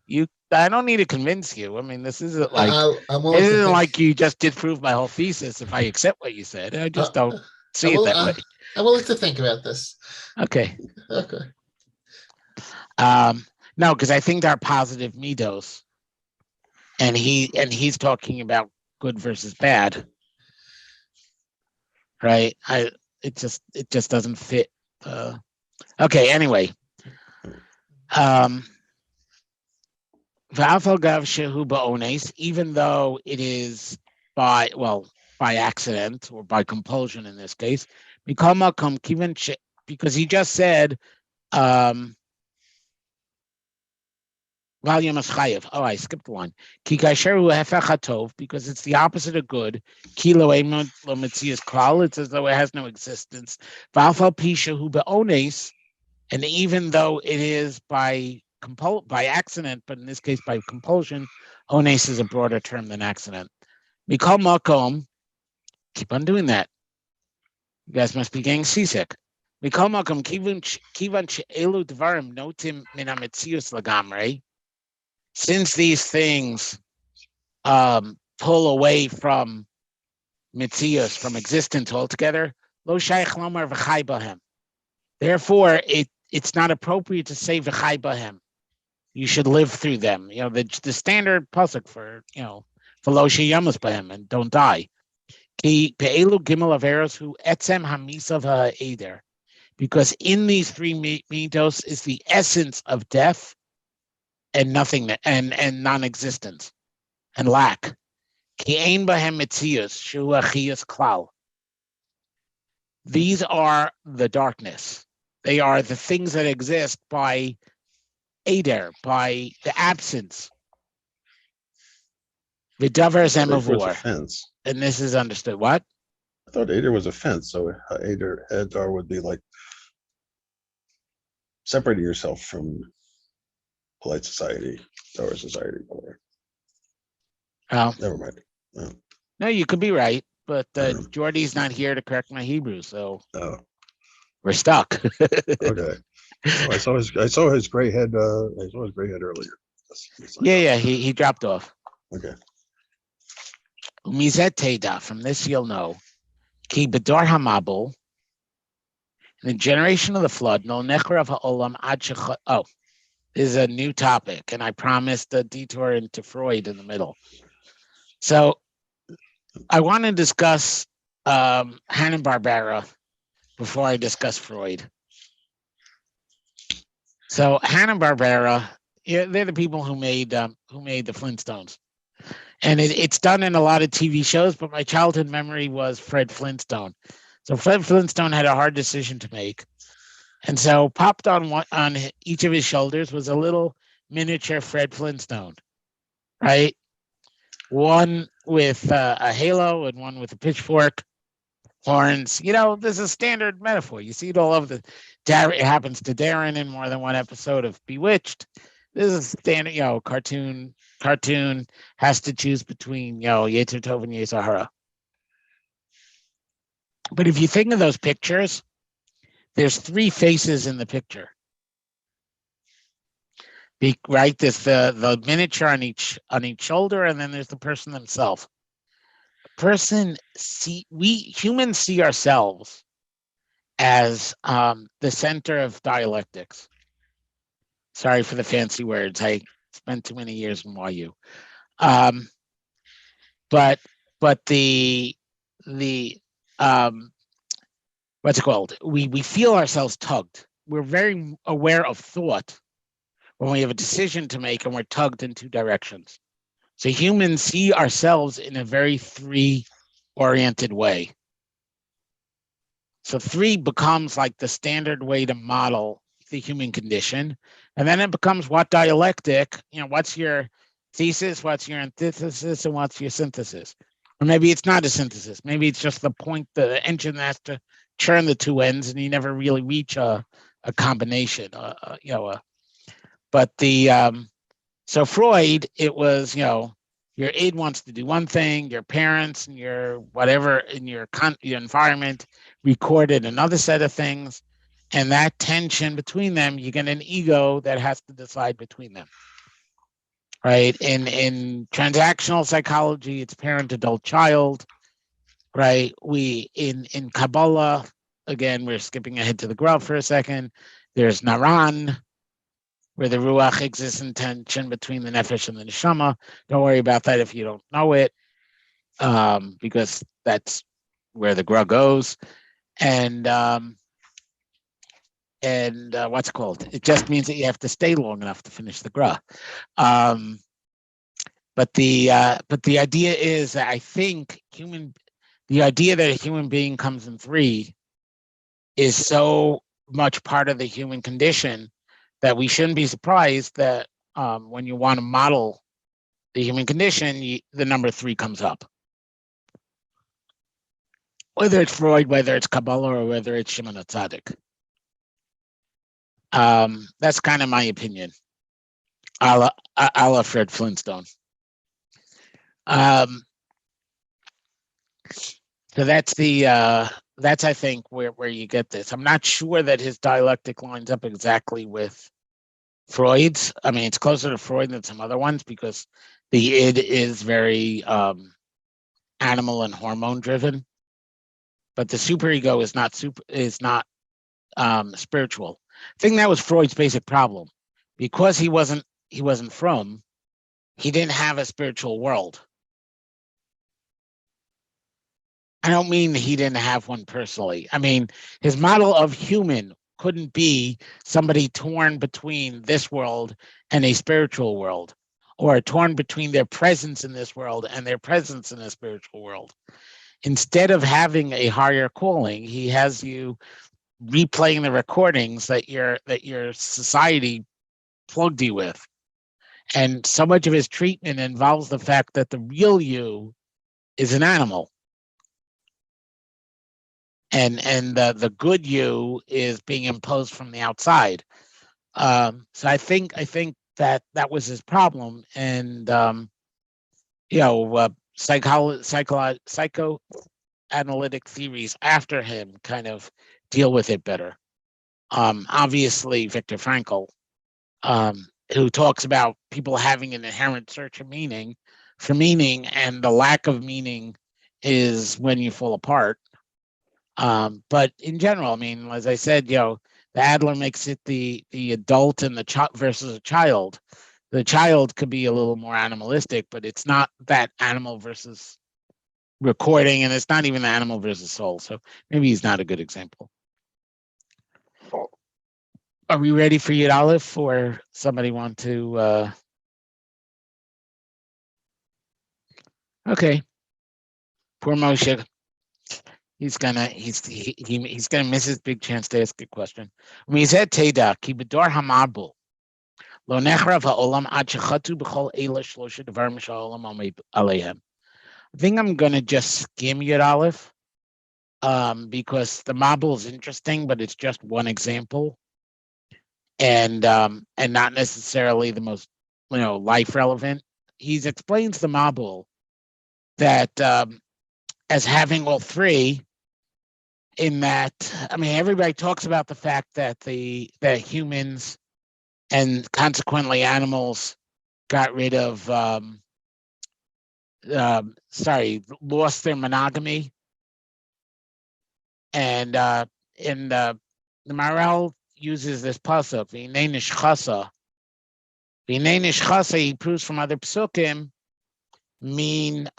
I don't need to convince you. I mean, this isn't like like you just disprove my whole thesis if I accept what you said. I just don't see it that way. I'm willing to think about this. Okay. No, because I think they're positive midos, and he's talking about good versus bad, right? It just doesn't fit. Okay, anyway, even though it is by accident or by compulsion in this case, because he just said. Oh, I skipped one. Because it's the opposite of good. It's as though it has no existence. And even though it is by accident, but in this case by compulsion, ones is a broader term than accident. Keep on doing that. You guys must be getting seasick. Since these things pull away from mitzias, from existence altogether, therefore it's not appropriate to say v'chai bahem. You should live through them. The standard pasuk for for lo sheyamus bahem, and don't die. Ki pe'elu gimel averos hu etzem hamisav ha'eder, because in these three mitos is the essence of death and nothing, and non-existence and lack. These are the darkness. They are the things that exist by Eder, by the absence. Vidavar zemavor. And this is understood. What? I thought Eder was a fence, so Edar would be like separating yourself from polite society, Torah society. Oh, never mind. No, you could be right, but Jordy's not here to correct my Hebrew, so we're stuck. Okay. I saw his gray head. I saw his gray head earlier. Yeah, he dropped off. Okay. Umizet teda. From this you'll know. Ki bedor hamabel. In the generation of the flood, no nechra ha'olam ad shecha. Oh. Is a new topic, and I promised a detour into Freud in the middle. So I want to discuss Hanna-Barbera before I discuss Freud. So Hanna-Barbera, yeah, they're the people who made the Flintstones, and it's done in a lot of TV shows. But my childhood memory was Fred Flintstone. So Fred Flintstone had a hard decision to make, and so popped on each of his shoulders was a little miniature Fred Flintstone, right? One with a halo and one with a pitchfork, horns. This is a standard metaphor. You see it all over it happens to Darren in more than one episode of Bewitched. This is standard, cartoon has to choose between, Yetzer Tov and Yetzer Hara. But if you think of those pictures, there's three faces in the picture. Right? There's the miniature on each shoulder, and then there's the person themselves. We humans see ourselves as the center of dialectics. Sorry for the fancy words. I spent too many years in YU. But the what's it called? We feel ourselves tugged. We're very aware of thought when we have a decision to make and we're tugged in two directions. So humans see ourselves in a very three-oriented way. So three becomes like the standard way to model the human condition. And then it becomes what dialectic, what's your thesis, what's your antithesis, and what's your synthesis. Or maybe it's not a synthesis. Maybe it's just the point the engine has to churn the two ends and you never really reach a combination, so Freud, it was, your id wants to do one thing, your parents and your whatever in your environment recorded another set of things, and that tension between them, you get an ego that has to decide between them. Right? In transactional psychology, it's parent, adult, child. Right? In Kabbalah, again, we're skipping ahead to the Gra for a second. There's Naran, where the Ruach exists in tension between the Nefesh and the Neshama. Don't worry about that if you don't know it, because that's where the Gra goes. And what's it called? It just means that you have to stay long enough to finish the Gra. But the idea is that I think the idea that a human being comes in three is so much part of the human condition that we shouldn't be surprised that when you want to model the human condition, the number three comes up. Whether it's Freud, whether it's Kabbalah, or whether it's Shimon HaTzadik. That's kind of my opinion. A la Fred Flintstone. So that's I think where you get this. I'm not sure that his dialectic lines up exactly with Freud's. I mean, it's closer to Freud than some other ones because the id is very animal and hormone driven, but the superego is not spiritual. I think that was Freud's basic problem, because he wasn't from. He didn't have a spiritual world. I don't mean he didn't have one personally. I mean, his model of human couldn't be somebody torn between this world and a spiritual world, or torn between their presence in this world and their presence in a spiritual world. Instead of having a higher calling, he has you replaying the recordings that your society plugged you with. And so much of his treatment involves the fact that the real you is an animal. And the good you is being imposed from the outside. So I think that was his problem. And psychoanalytic theories after him kind of deal with it better. Obviously, Viktor Frankl, who talks about people having an inherent search for meaning, and the lack of meaning is when you fall apart. But in general, I mean, as I said, the Adler makes it the adult and the child versus a child. The child could be a little more animalistic, but it's not that animal versus recording, and it's not even the animal versus soul. So maybe he's not a good example. Are we ready for Yud Aleph, or somebody want to? Okay, poor Moshe. He's gonna miss his big chance to ask a question. Mizet Teda ki bedor hamabul lo nechrav haolam ad shechatu b'chol eila shlosha devarim sha'olam omed aleihem. I think I'm gonna just skim Yud Aleph, because the Mabul is interesting, but it's just one example, and not necessarily the most life relevant. He explains the Mabul that as having all three. In that, I mean, everybody talks about the fact that that humans and consequently animals got rid of, lost their monogamy, and the Maharal uses this pasuk, "V'nei nishchasa." "V'nei nishchasa," he proves from other psukim, mean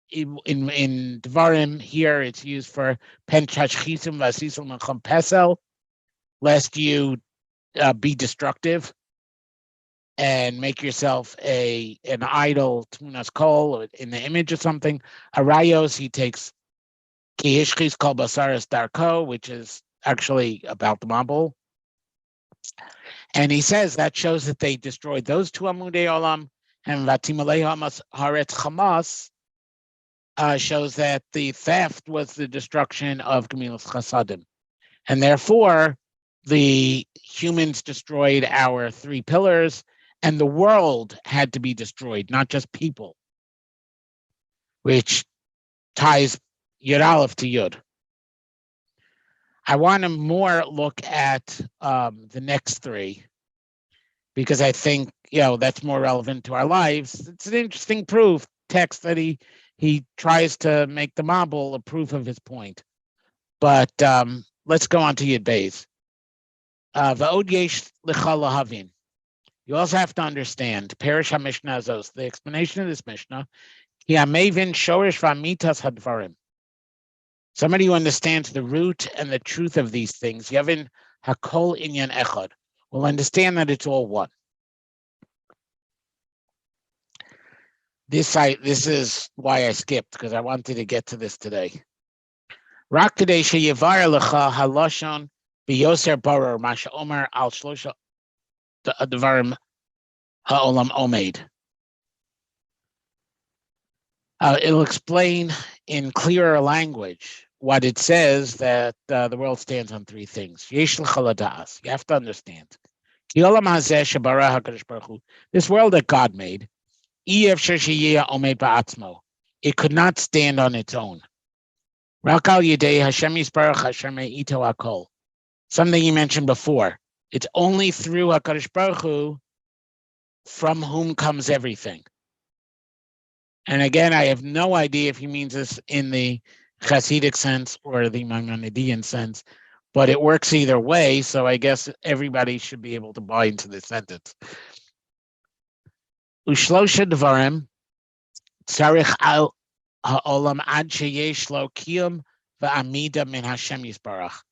in Devarim here it's used for pen tashchisim v'asisim l'cham pesel, lest you be destructive and make yourself an idol, tunas kol, or in the image of something. Arayos, he takes ki hishchis kol basaris darko, which is actually about the Mabul, and he says that shows that they destroyed those two amudei olam, and vatimalehu haaretz chamas shows that the theft was the destruction of Gemilas Chasadim. And therefore, the humans destroyed our three pillars, and the world had to be destroyed, not just people, which ties Yud Aleph to Yud. I want to more look at the next three, because I think that's more relevant to our lives. It's an interesting proof text that he tries to make the Mabul a proof of his point. But let's go on to Yud Beis. Va'od yesh lecha lahavin. You also have to understand, Perish HaMishnah Azos, the explanation of this Mishnah, Ki hamevin shorish v'amitas hadvarim. Somebody who understands the root and the truth of these things, Yavin hakol inyan echad, will understand that it's all one. This is why I skipped, because I wanted to get to this today. Rak kadei sheyevar lecha halashon biyoser barar masha omer al shlosha devarim ha'olam omed. It'll explain in clearer language what it says that the world stands on three things. Yesh lecha ladas. You have to understand. Ki olam hazeh shebara hakadosh baruch hu. This world that God made. It could not stand on its own. Something you mentioned before. It's only through HaKadosh Baruch Hu from whom comes everything. And again, I have no idea if he means this in the Hasidic sense or the Maimonidean sense, but it works either way, so I guess everybody should be able to buy into this sentence. Ushlosha Devarim Tzarich al ha'olam ad sheyesh lo kiyum va'amida min Hashem Yisbarach.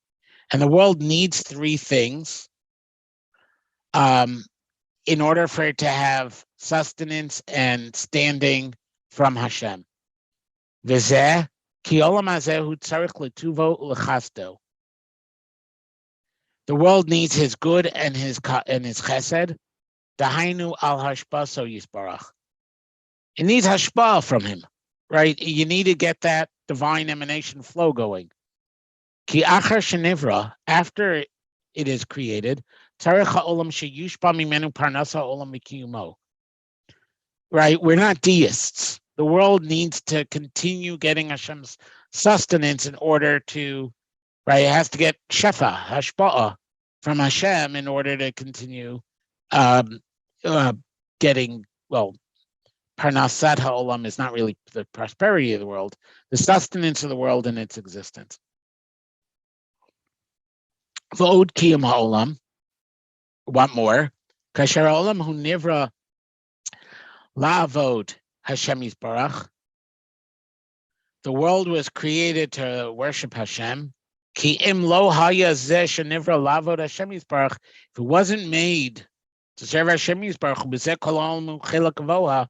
And the world needs three things in order for it to have sustenance and standing from Hashem. V'zeh ki olam hazeh hu tzarich letuvo u'lechasdo. The world needs his good and his chesed. Dahainu al hashbaso Yisbarach. It needs hashpah from him, right? You need to get that divine emanation flow going. Ki achar shenivra, after it is created, tzarich ha'olam sheyushpa mimenu parnasa olam mikiyumo. Right? We're not deists. The world needs to continue getting Hashem's sustenance in order to, right? It has to get shefa, hashpa'ah, from Hashem in order to continue getting, well, Parnasat ha'olam is not really the prosperity of the world, the sustenance of the world and its existence. V'od kiyum ha'olam, what more? Kasher ha'olam hu nivra la'avod Hashem Yisbarach. The world was created to worship Hashem. Ki im lo haya zeh shenivra lavod Hashem Yisbarach. If it wasn't made to serve Hashem Yisbarach, b'zeh kol ha'olam chilek gavoha,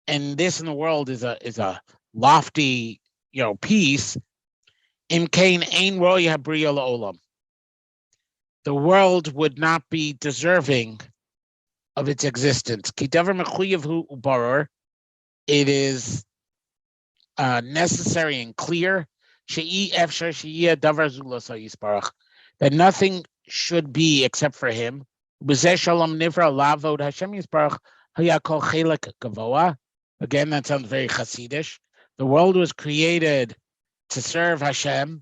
and this in the world is a lofty, piece. Im kain ein roya habriya la'olam. The world would not be deserving of its existence. Ki davar mechuyev hu ubaror. It is necessary and clear that nothing should be except for him. Again, that sounds very Hasidish. The world was created to serve Hashem,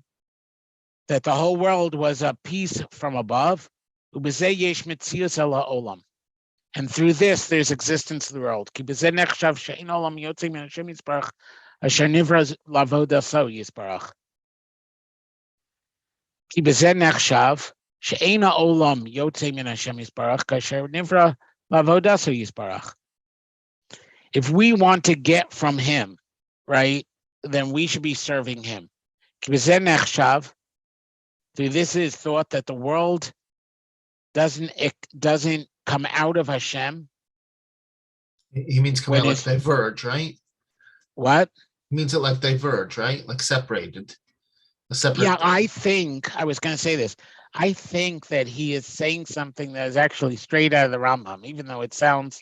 that the whole world was a piece from above. And through this, there's existence of the world. Asher nivra lavoda so yisbarach. Ki b'zeh nechshav she'ena olam yotzei min Hashem yisbarach kasher nivra lavoda so yisbarach. If we want to get from him, right, then we should be serving him. Ki b'zeh nechshav. Through this is thought that the world doesn't come out of Hashem. He means come out like diverge, right? What? Means it like diverge, right? Like separated. A separate. Yeah, I was going to say this. I think that he is saying something that is actually straight out of the Rambam, even though it sounds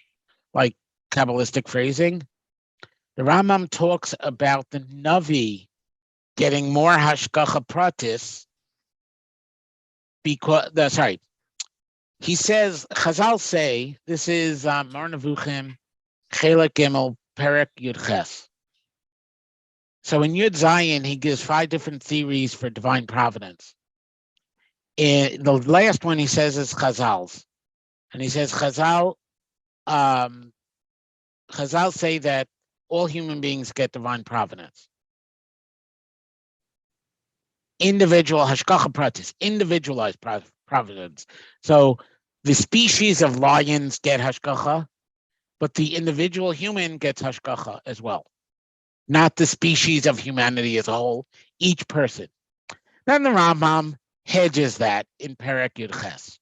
like Kabbalistic phrasing. The Rambam talks about the Navi getting more hashgacha pratis because, he says, Chazal say, this is Mar Nevuchim, Chelek Gimel, Perek Yud Ches. So in Yud Zayin, he gives 5 different theories for divine providence. The last one he says is Chazal's. And he says Chazal say that all human beings get divine providence. Individual hashgacha pratis, individualized providence. So the species of lions get hashgacha, but the individual human gets hashgacha as well. Not the species of humanity as a whole, each person. Then the Rambam hedges that in Perek Yud Ches.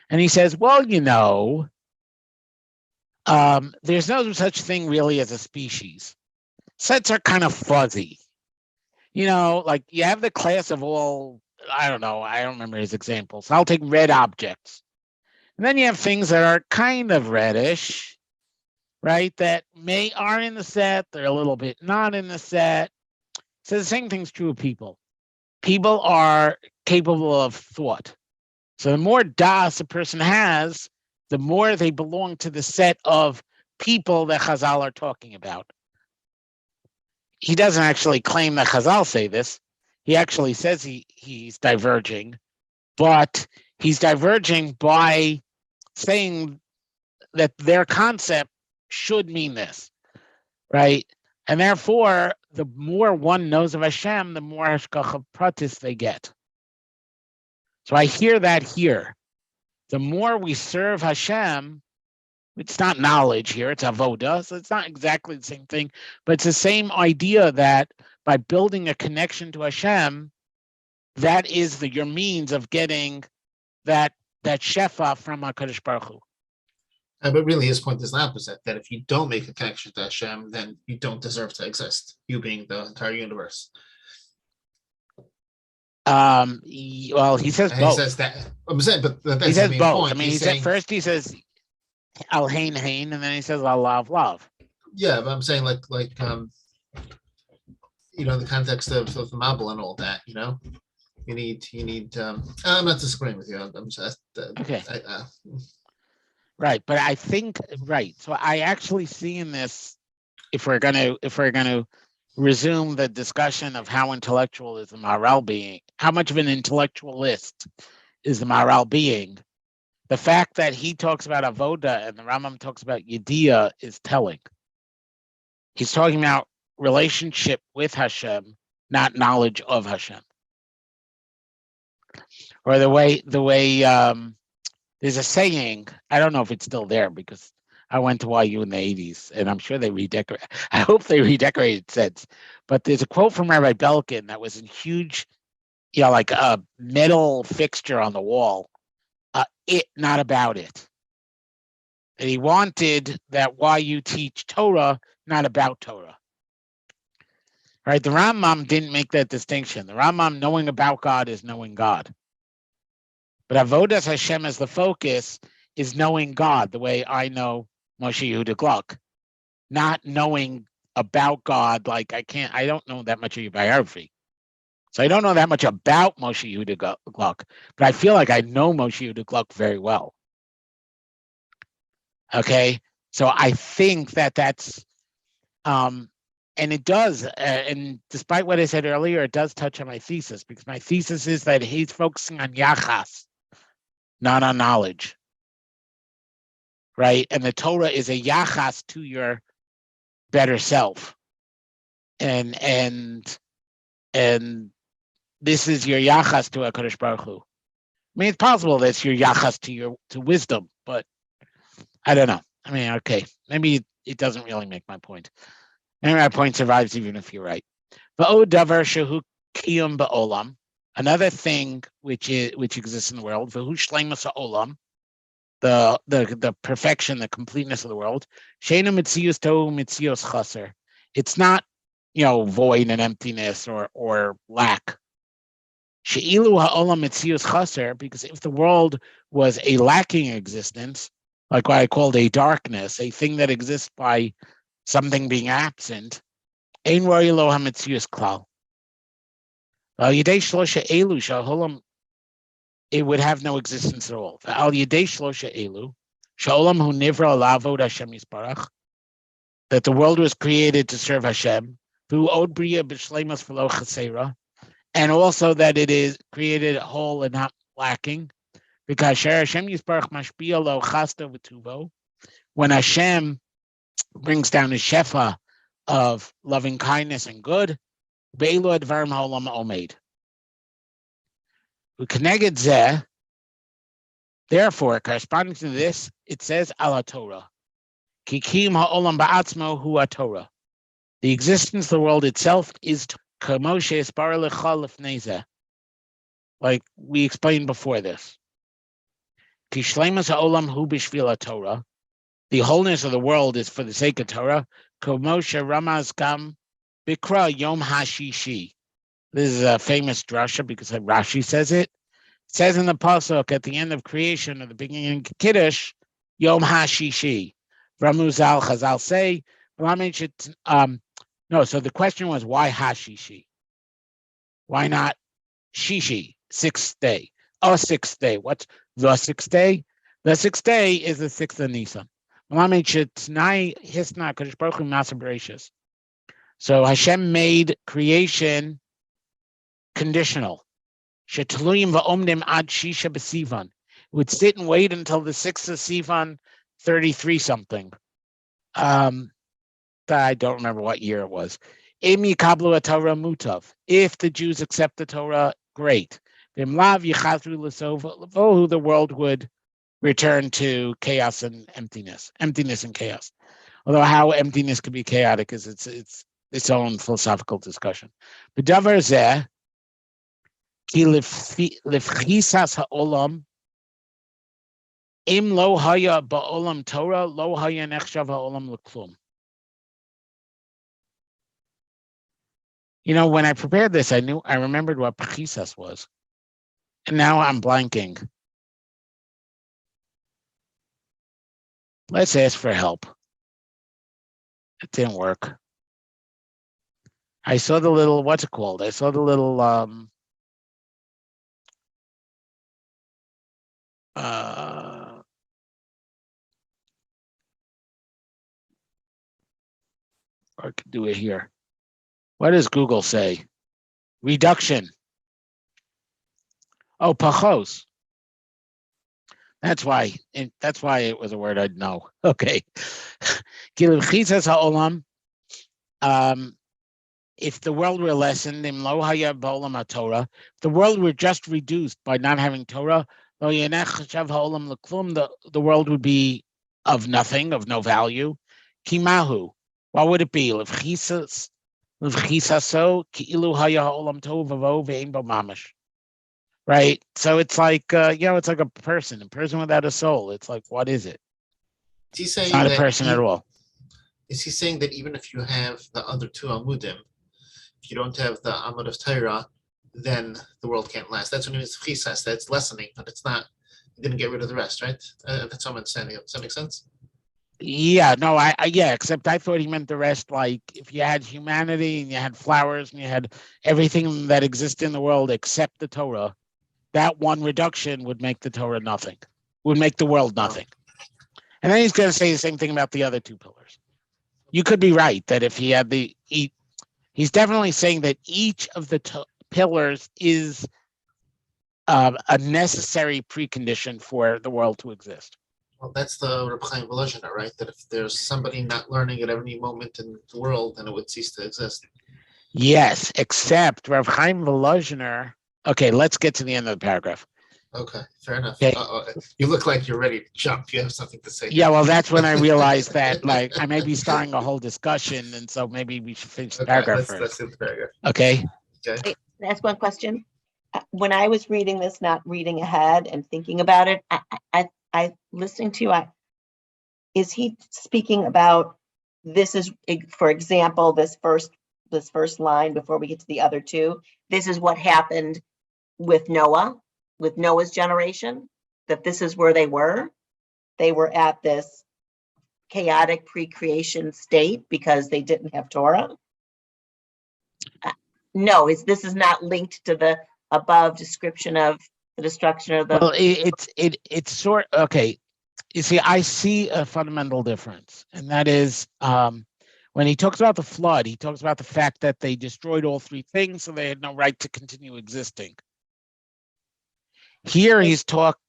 And he says, well, there's no such thing really as a species. Sets are kind of fuzzy. Like you have the class of all, I don't remember his examples. I'll take red objects. And then you have things that are kind of reddish, right? That are in the set, they're a little bit not in the set. So the same thing's true of people. People are capable of thought. So the more das a person has, the more they belong to the set of people that Chazal are talking about. He doesn't actually claim that Chazal say this. He actually says he's diverging, but he's diverging by saying that their concept should mean this, right? And therefore, the more one knows of Hashem, the more hashgacha pratis they get. So I hear that here. The more we serve Hashem, it's not knowledge here, it's avoda, so it's not exactly the same thing, but it's the same idea that by building a connection to Hashem, that is your means of getting that shefa from HaKadosh Baruch Hu. But really, his point is the opposite, that if you don't make a connection to Hashem, then you don't deserve to exist, you being the entire universe. Well, he says both. He says that. I'm saying, but that's he says the main both. point. I mean, first he says al hain, and then he says al love. Yeah, but I'm saying like the context of the Mabel and all that. You need. I'm not disagreeing with you. I'm just okay. Right, but I think So I actually see in this, if we're gonna resume the discussion of how intellectual is the Maharal being, how much of an intellectualist is the Maharal being, the fact that he talks about avoda and the Rambam talks about yediyah is telling. He's talking about relationship with Hashem, not knowledge of Hashem. Or the way there's a saying, I don't know if it's still there because I went to YU in the 80s and I'm sure they redecorate. I hope they redecorated since. But there's a quote from Rabbi Belkin that was in huge like a metal fixture on the wall. It, not about it. And he wanted that why you teach Torah, not about Torah. Right? The Rambam didn't make that distinction. The Rambam, knowing about God is knowing God. But Avodas Hashem as the focus is knowing God the way I know Moshe Yehuda Gluck. Not knowing about God, like I don't know that much of your biography. So I don't know that much about Moshe Yehuda Gluck, but I feel like I know Moshe Yehuda Gluck very well. Okay, so I think that's, and it does, and despite what I said earlier, it does touch on my thesis, because my thesis is that he's focusing on yachas, not on knowledge, right? And the Torah is a yachas to your better self, and this is your yachas to HaKadosh Baruch Hu. I mean, it's possible that's your yachas to wisdom, but I don't know. I mean, okay, maybe it doesn't really make my point. Maybe my point survives even if you're right. Va'od davar shehu kiyum ba'olam. Another thing which exists in the world, v'hu shleimus ha'olam, the perfection, the completeness of the world. Sheina mitzius tohu mitzius chaser. It's not, void and emptiness or lack. She'ilu ha'olam mitzius chaser, because if the world was a lacking existence, like what I called a darkness, a thing that exists by something being absent, ein roi lo hamitzius klal. Yidei shlosha elu sha'olam, it would have no existence at all. Al yidei shlosha elu sha'olam hu nivra lavod Hashem yisbarach, that the world was created to serve Hashem, v'hu od bria b'shleimus v'lo chasera, and also that it is created whole and not lacking. Because Hashem Yisbarach mashpia lo chasta v'tuvo, when Hashem brings down his shefa of loving kindness and good, be'elu advarim ha'olam omed. U'keneged zeh, therefore, corresponding to this, it says ala Torah. Kikim ha'olam ba'atzmo hu Torah. The existence of the world itself is kamoshe espar lecha lefnei zeh, like we explained before this. Kishleimus ha'olam hu b'shvil Torah. The wholeness of the world is for the sake of Torah. Kamoshe ramaz gam bikra yom hashishi. This is a famous drasha because Rashi says it. It says in the pasuk at the end of creation, or the beginning of Kiddush, yom hashishi. Ramuzal Chazal say, no. So the question was, why hashishi? Why not shishi, sixth day? Oh, sixth day. What's the sixth day? The sixth day is the 6th of Nisan. So Hashem made creation conditional. It would sit and wait until the 6th of Sivan, 33 something. I don't remember what year it was. If the Jews accept the Torah, great. The world would return to chaos and emptiness and chaos. Although how emptiness could be chaotic is its own philosophical discussion. But davar zeh ki lefchisas ha'olam im lo haya ba'olam Torah lo haya nechshav ha'olam l'klum. When I prepared this, I remembered what pchisas was, and now I'm blanking. Let's ask for help. It didn't work. I saw the little, what's it called? I saw the little, I could do it here. What does Google say? Reduction. Oh, pachos. That's why it was a word I'd know. Okay. If the world were lessened, if the world were just reduced by not having Torah, the world would be of nothing, of no value. Kimahu. What would it be? right? So it's like, it's like a person without a soul. It's like, what is it? Is he It's saying not a that person at all. Is he saying that even if you have the other two Amudim, if you don't have the Amud of Torah, then the world can't last? That's what it means chisas. That's lessening, but it's not. You didn't get rid of the rest, right? That's what I'm understanding. Does that make sense? Yeah, no, except I thought he meant the rest, like if you had humanity and you had flowers and you had everything that exists in the world except the Torah, that one reduction would make the Torah nothing, would make the world nothing. And then he's going to say the same thing about the other two pillars. You could be right that if he had he's definitely saying that each of the pillars is a necessary precondition for the world to exist. Well, that's the Reb Chaim Volozhiner, right? That if there's somebody not learning at any moment in the world, then it would cease to exist. Yes, except Rav Chaim Volozhiner. Okay, let's get to the end of the paragraph. Okay, fair enough. Okay. You look like you're ready to jump. You have something to say. Yeah, well, that's when I realized that, like, I may be starting a whole discussion, and so maybe we should finish the paragraph first. Let's do the paragraph. Okay. Okay. Can I ask one question? When I was reading this, not reading ahead and thinking about it, I listening to you, is he speaking about this is, for example, this first line before we get to the other two, this is what happened with Noah, with Noah's generation, that this is where they were at this chaotic pre-creation state because they didn't have Torah? No, this is not linked to the above description of the destruction of the. Well, it's sort okay. You see, I see a fundamental difference, and that is when he talks about the flood, he talks about the fact that they destroyed all three things, so they had no right to continue existing. Here he's talking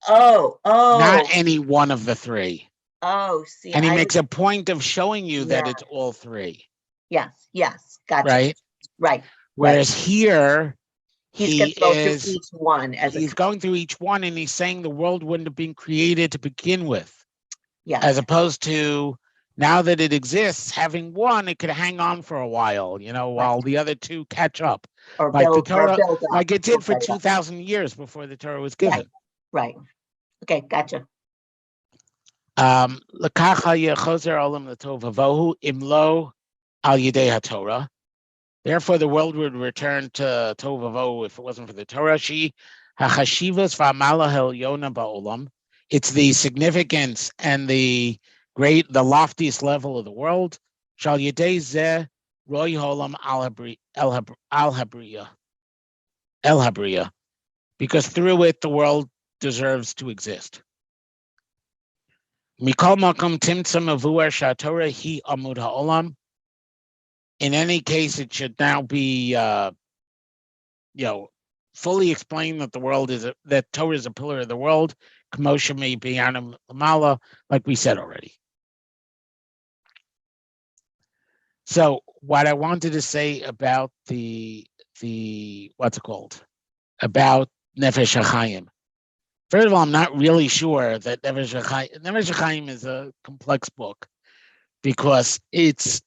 not any one of the three. Oh, see. And he makes a point of showing you that it's all three. Yes, gotcha. Right. Whereas here, he's going through each one going through each one, and he's saying the world wouldn't have been created to begin with. Yeah. As opposed to now that it exists, having one, it could hang on for a while, while the other two catch up. Or like build, the Torah, or build up, like it did for 2,000 years before the Torah was given. Right. Okay, gotcha. Therefore, the world would return to tohu vavohu if it wasn't for the Torah. It's the significance and the loftiest level of the world. Shal yedei zeh roi holam al habriya, because through it the world deserves to exist. Mikol makom timtzam avuar shatorah hi amud ha'olam. In any case, it should now be, fully explained that the world that Torah is a pillar of the world. K'moshe me b'yanam lamala, like we said already. So, what I wanted to say about the what's it called? About Nefesh HaChaim. First of all, I'm not really sure that Nefesh HaChaim is a complex book because it's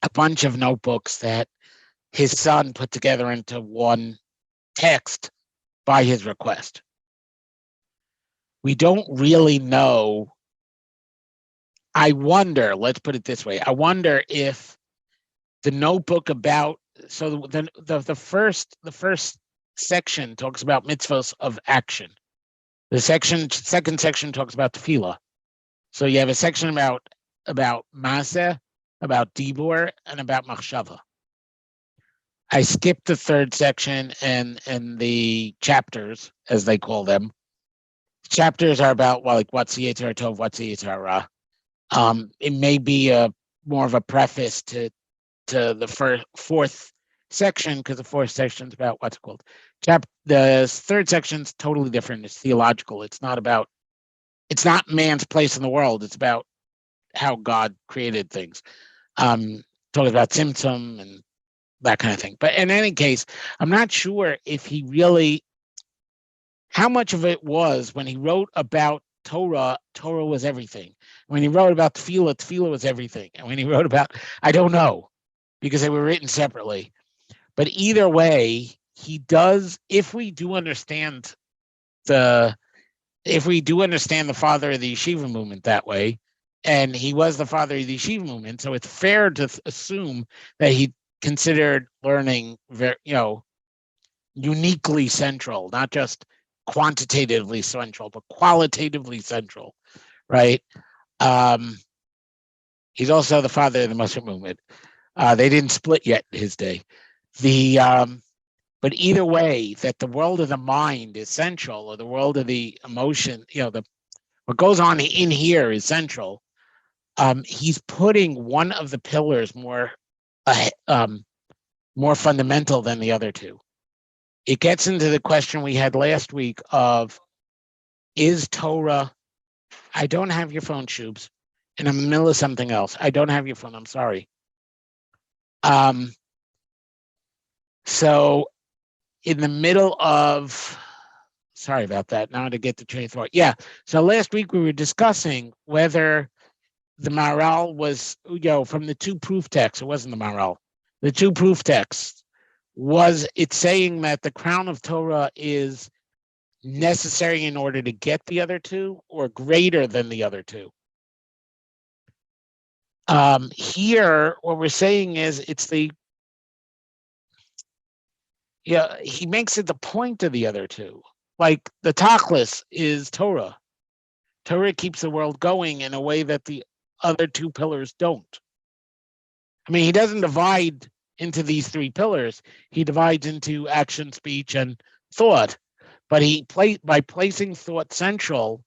a bunch of notebooks that his son put together into one text by his request. We don't really know. I wonder, let's put it this way. I wonder if the notebook the first section talks about mitzvos of action. The second section talks about tefillah. So you have a section about Maaseh, about Dibur, and about Machshava. I skipped the third section and the chapters, as they call them. Chapters are about what's the Yetzer Tov, what's the Yetzer Hara. It may be more of a preface to the fourth section, because the fourth section is about what's it called. The third section is totally different. It's theological. It's not man's place in the world. It's about how God created things. Talking about Tzimtzum and that kind of thing. But in any case, I'm not sure if he really, how much of it was when he wrote about Torah was everything. When he wrote about Tefillah was everything. And when he wrote about, I don't know, because they were written separately. But either way, he does, if we do understand the father of the yeshiva movement that way, and he was the father of the yeshiva movement, so it's fair to assume that he considered learning very, uniquely central, not just quantitatively central, but qualitatively central, right? He's also the father of the Muslim movement. They didn't split yet in his day. But either way, that the world of the mind is central, or the world of the emotion, what goes on in here is central. He's putting one of the pillars more fundamental than the other two. It gets into the question we had last week of, is Torah? I don't have your phone, Shubes, and I'm in the middle of something else. I don't have your phone. I'm sorry. So in the middle of, sorry about that. Now to get the train of thought. Yeah. So last week we were discussing whether the Maharal was, from the two proof texts. It wasn't the Maharal. The two proof texts, was it saying that the crown of Torah is necessary in order to get the other two, or greater than the other two? Here, what we're saying is it's he makes it the point of the other two. Like the Tachlis is Torah. Torah keeps the world going in a way that the other two pillars don't. I mean, he doesn't divide into these three pillars. He divides into action, speech, and thought. But by placing thought central,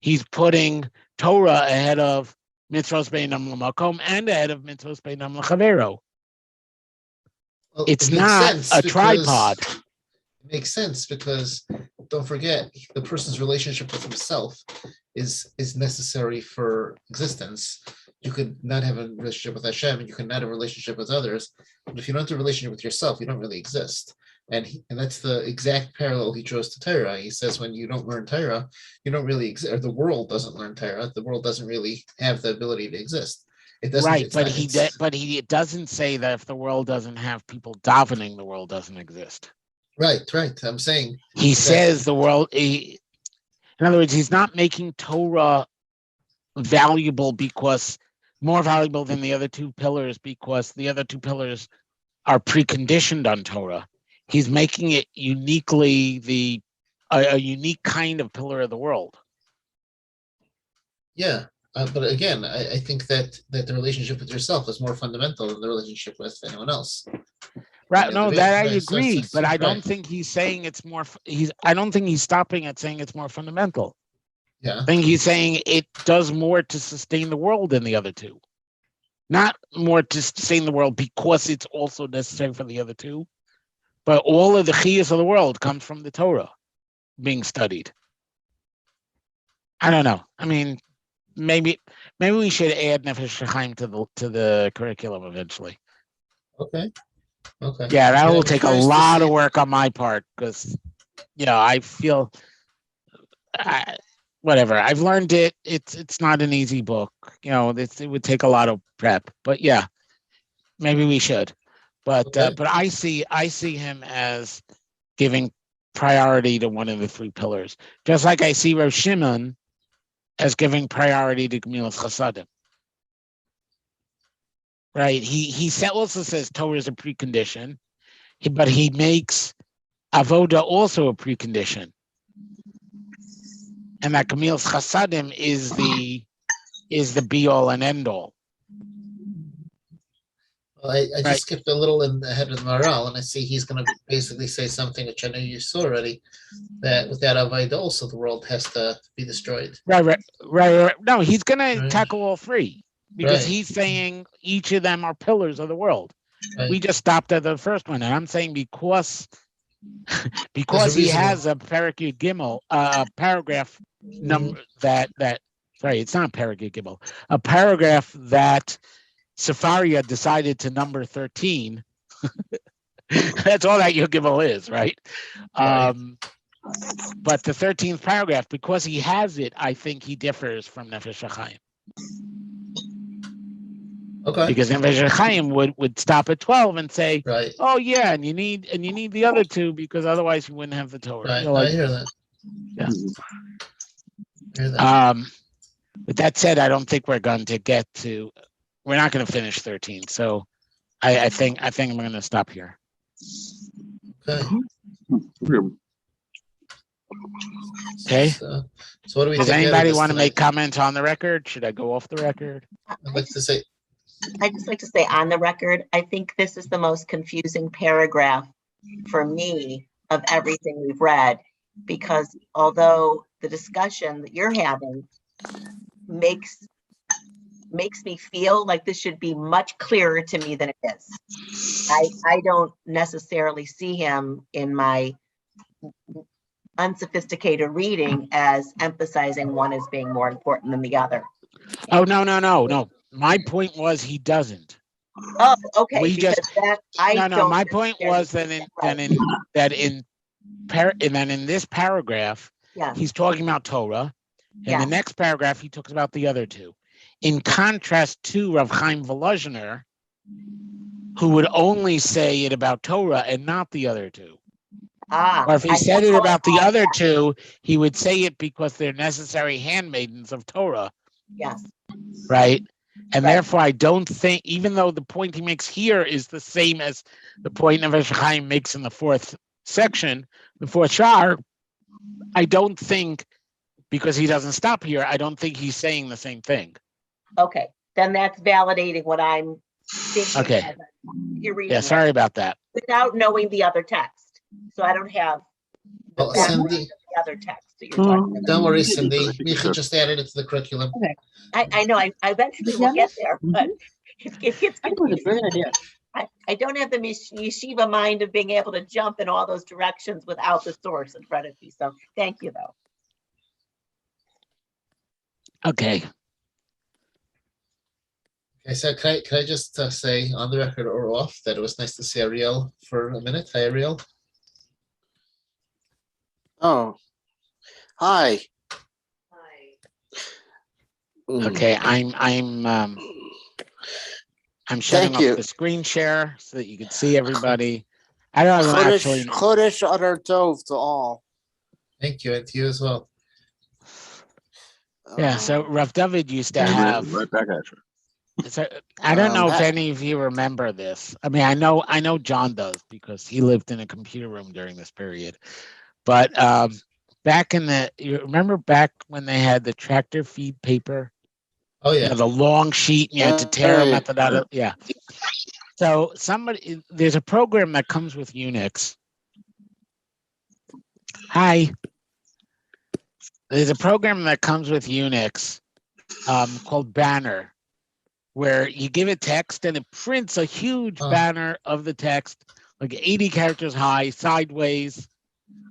he's putting Torah ahead of mitzvos beinam l'makom and ahead of mitzvos beinam l'chavero. Well, It's it makes not sense a because- tripod. It makes sense because don't forget, the person's relationship with himself is necessary for existence. You could not have a relationship with Hashem, and you can not have a relationship with others. But if you don't have a relationship with yourself, you don't really exist. And that's the exact parallel he chose to Torah. He says, when you don't learn Torah, you don't really exist, or the world doesn't learn Torah. The world doesn't really have the ability to exist. It doesn't. Right, but it doesn't say that if the world doesn't have people davening, the world doesn't exist. Right. I'm saying He says the world. In other words, he's not making Torah valuable because more valuable than the other two pillars because the other two pillars are preconditioned on Torah. He's making it uniquely a unique kind of pillar of the world. Yeah, but again, I think that the relationship with yourself is more fundamental than the relationship with anyone else. Right? Yeah, No, the that I right, so agree, it's- but I don't right. think he's saying it's more. I don't think he's stopping at saying it's more fundamental. Yeah, I think he's saying it does more to sustain the world than the other two. Not more to sustain the world because it's also necessary for the other two, but all of the chiyus of the world comes from the Torah being studied. I don't know. I mean, maybe we should add Nefesh Chaim to the curriculum eventually. okay. Yeah, that Yeah, will I'm take a curious to lot see- of work on my part because, I feel, whatever. I've learned it. It's not an easy book. It would take a lot of prep. But yeah, maybe we should. But Okay. but I see him as giving priority to one of the three pillars, just like I see Rav Shimon as giving priority to Gemilas Chasadim. Right? He also says Torah is a precondition, but he makes Avoda also a precondition, and that Gemilas Chasadim is the be all and end all. Well, I just Right. skipped a little in the head of the Maharal, and I see he's going to basically say something which I know you saw already, that without Avodah also the world has to be destroyed. Right. No, he's going to Right. tackle all three because Right. he's saying each of them are pillars of the world. Right. We just stopped at the first one, and I'm saying because he reason has a Parakut Gimel, paragraph number that sorry, it's not Parakut Gimel, a paragraph that Safaria decided to number 13. That's all that your Gimel is, right? Right. But the 13th paragraph, because he has it, I think he differs from Nefesh Chaim. Okay. Because then Chaim would stop at 12 and say, Right. "Oh yeah, and you need the other two because otherwise you wouldn't have the Torah." Right. You know, like, I hear that. Yeah. I hear that. With that said, I don't think we're going to get to. We're not going to finish 13. So I think I'm going to stop here. Okay. Okay. So what do we Does take out of anybody this want to tonight? make comments on the record? Should I go off the record? I'd like to say, I'd just like to say on the record, I think this is the most confusing paragraph for me of everything we've read, because although the discussion that you're having makes me feel like this should be much clearer to me than it is. I don't necessarily see him in my unsophisticated reading as emphasizing one as being more important than the other. Oh no. My point was he doesn't. Oh, okay. We because just- that I No. don't My point was that in this paragraph, Yeah, he's talking about Torah. In yeah, the next paragraph, he talks about the other two. In contrast to Rav Chaim Volozhiner, who would only say it about Torah and not the other two. Or if he said it about the other two, he would say it because they're necessary handmaidens of Torah, yes, right? And Right. therefore, I don't think, even though the point he makes here is the same as the point Nefesh Chaim makes in the fourth section, the fourth shar, I don't think, because he doesn't stop here, I don't think he's saying the same thing. okay. Then that's validating what I'm thinking. Okay. as You're reading Yeah, it sorry about that. without knowing the other text. So I don't have the well, background Cindy, of the other text that you're talking about. don't worry, Cindy. Micha just added it to the curriculum. I know, I eventually will get there, but it gets I think it was a confusing. brilliant idea. I don't have the yeshiva mind of being able to jump in all those directions without the source in front of me. So thank you, though. Okay. Okay, so can I just say on the record or off that it was nice to see Ariel for a minute. Hi, Ariel. Oh, hi. Okay, I'm shutting Thank off you. the screen share so that you can see everybody. I don't actually. Chodesh Adar Tov to all. Thank you, and to you as well. Yeah, so Rav David used to have. Right back at you. So I don't know if that- any of you remember this. I mean, I know John does because he lived in a computer room during this period. But back you remember back when they had the tractor feed paper? Oh You yeah. know, the long sheet, and you had to tear them at the yeah. So there's a program that comes with Unix. Hi. There's a program that comes with Unix called Banner, where you give it text and it prints a huge banner of the text, like 80 characters high, sideways.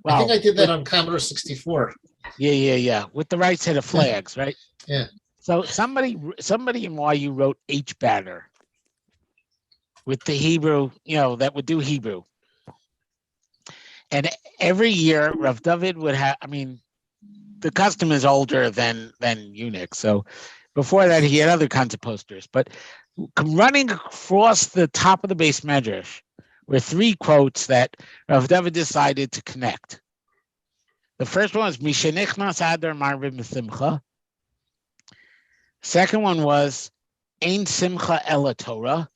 I think Wow. I did that on Commodore 64. Yeah. With the right set of flags, right? Yeah. So somebody in YU wrote H banner with the Hebrew, that would do Hebrew. And every year, Rav David would have, the custom is older than Unix. So before that, he had other kinds of posters. But running across the top of the base medrash were three quotes that Rav David decided to connect. The first one was Mishenichnas Adar Marvin Simcha. Second one was Ein Simcha Ela Torah.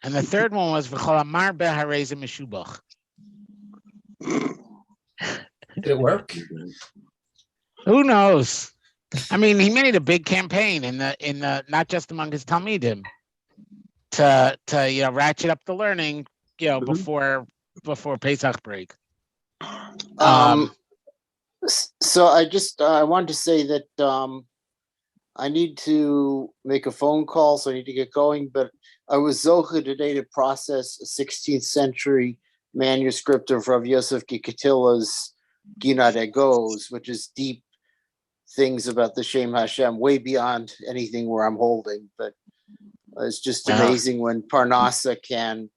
And the third one was V'chol Amar Behareze Meshubach. Did it work? Who knows? He made a big campaign in the not just among his Talmidim to ratchet up the learning, before Pesach break. So I wanted to say that I need to make a phone call, so I need to get going. But I was zocha today to process a 16th century manuscript of Rav Yosef Gikatilla's Ginat Egos, which is deep things about the Shem Hashem, way beyond anything where I'm holding. But it's just amazing when Parnassa can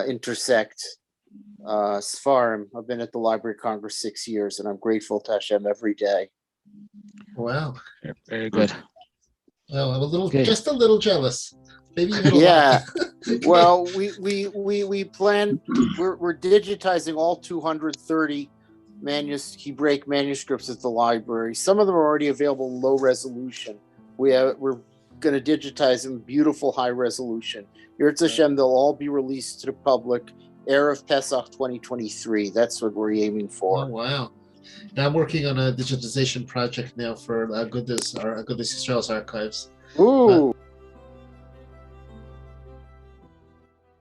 intersect Sfarim. I've been at the Library of Congress 6 years, and I'm grateful to Hashem every day. Wow. Very good. Well, I'm a little, Good. just a little jealous. Maybe even a lot. Yeah. Okay. Well, we plan, we're digitizing all 230 Hebraic manuscripts at the library. Some of them are already available low resolution. We're going to digitize them beautiful high resolution. Yirtz Hashem, they'll all be released to the public Erev Pesach 2023. That's what we're aiming Oh, for. wow. Now I'm working on a digitization project now for Agudas Israel's archives. Ooh.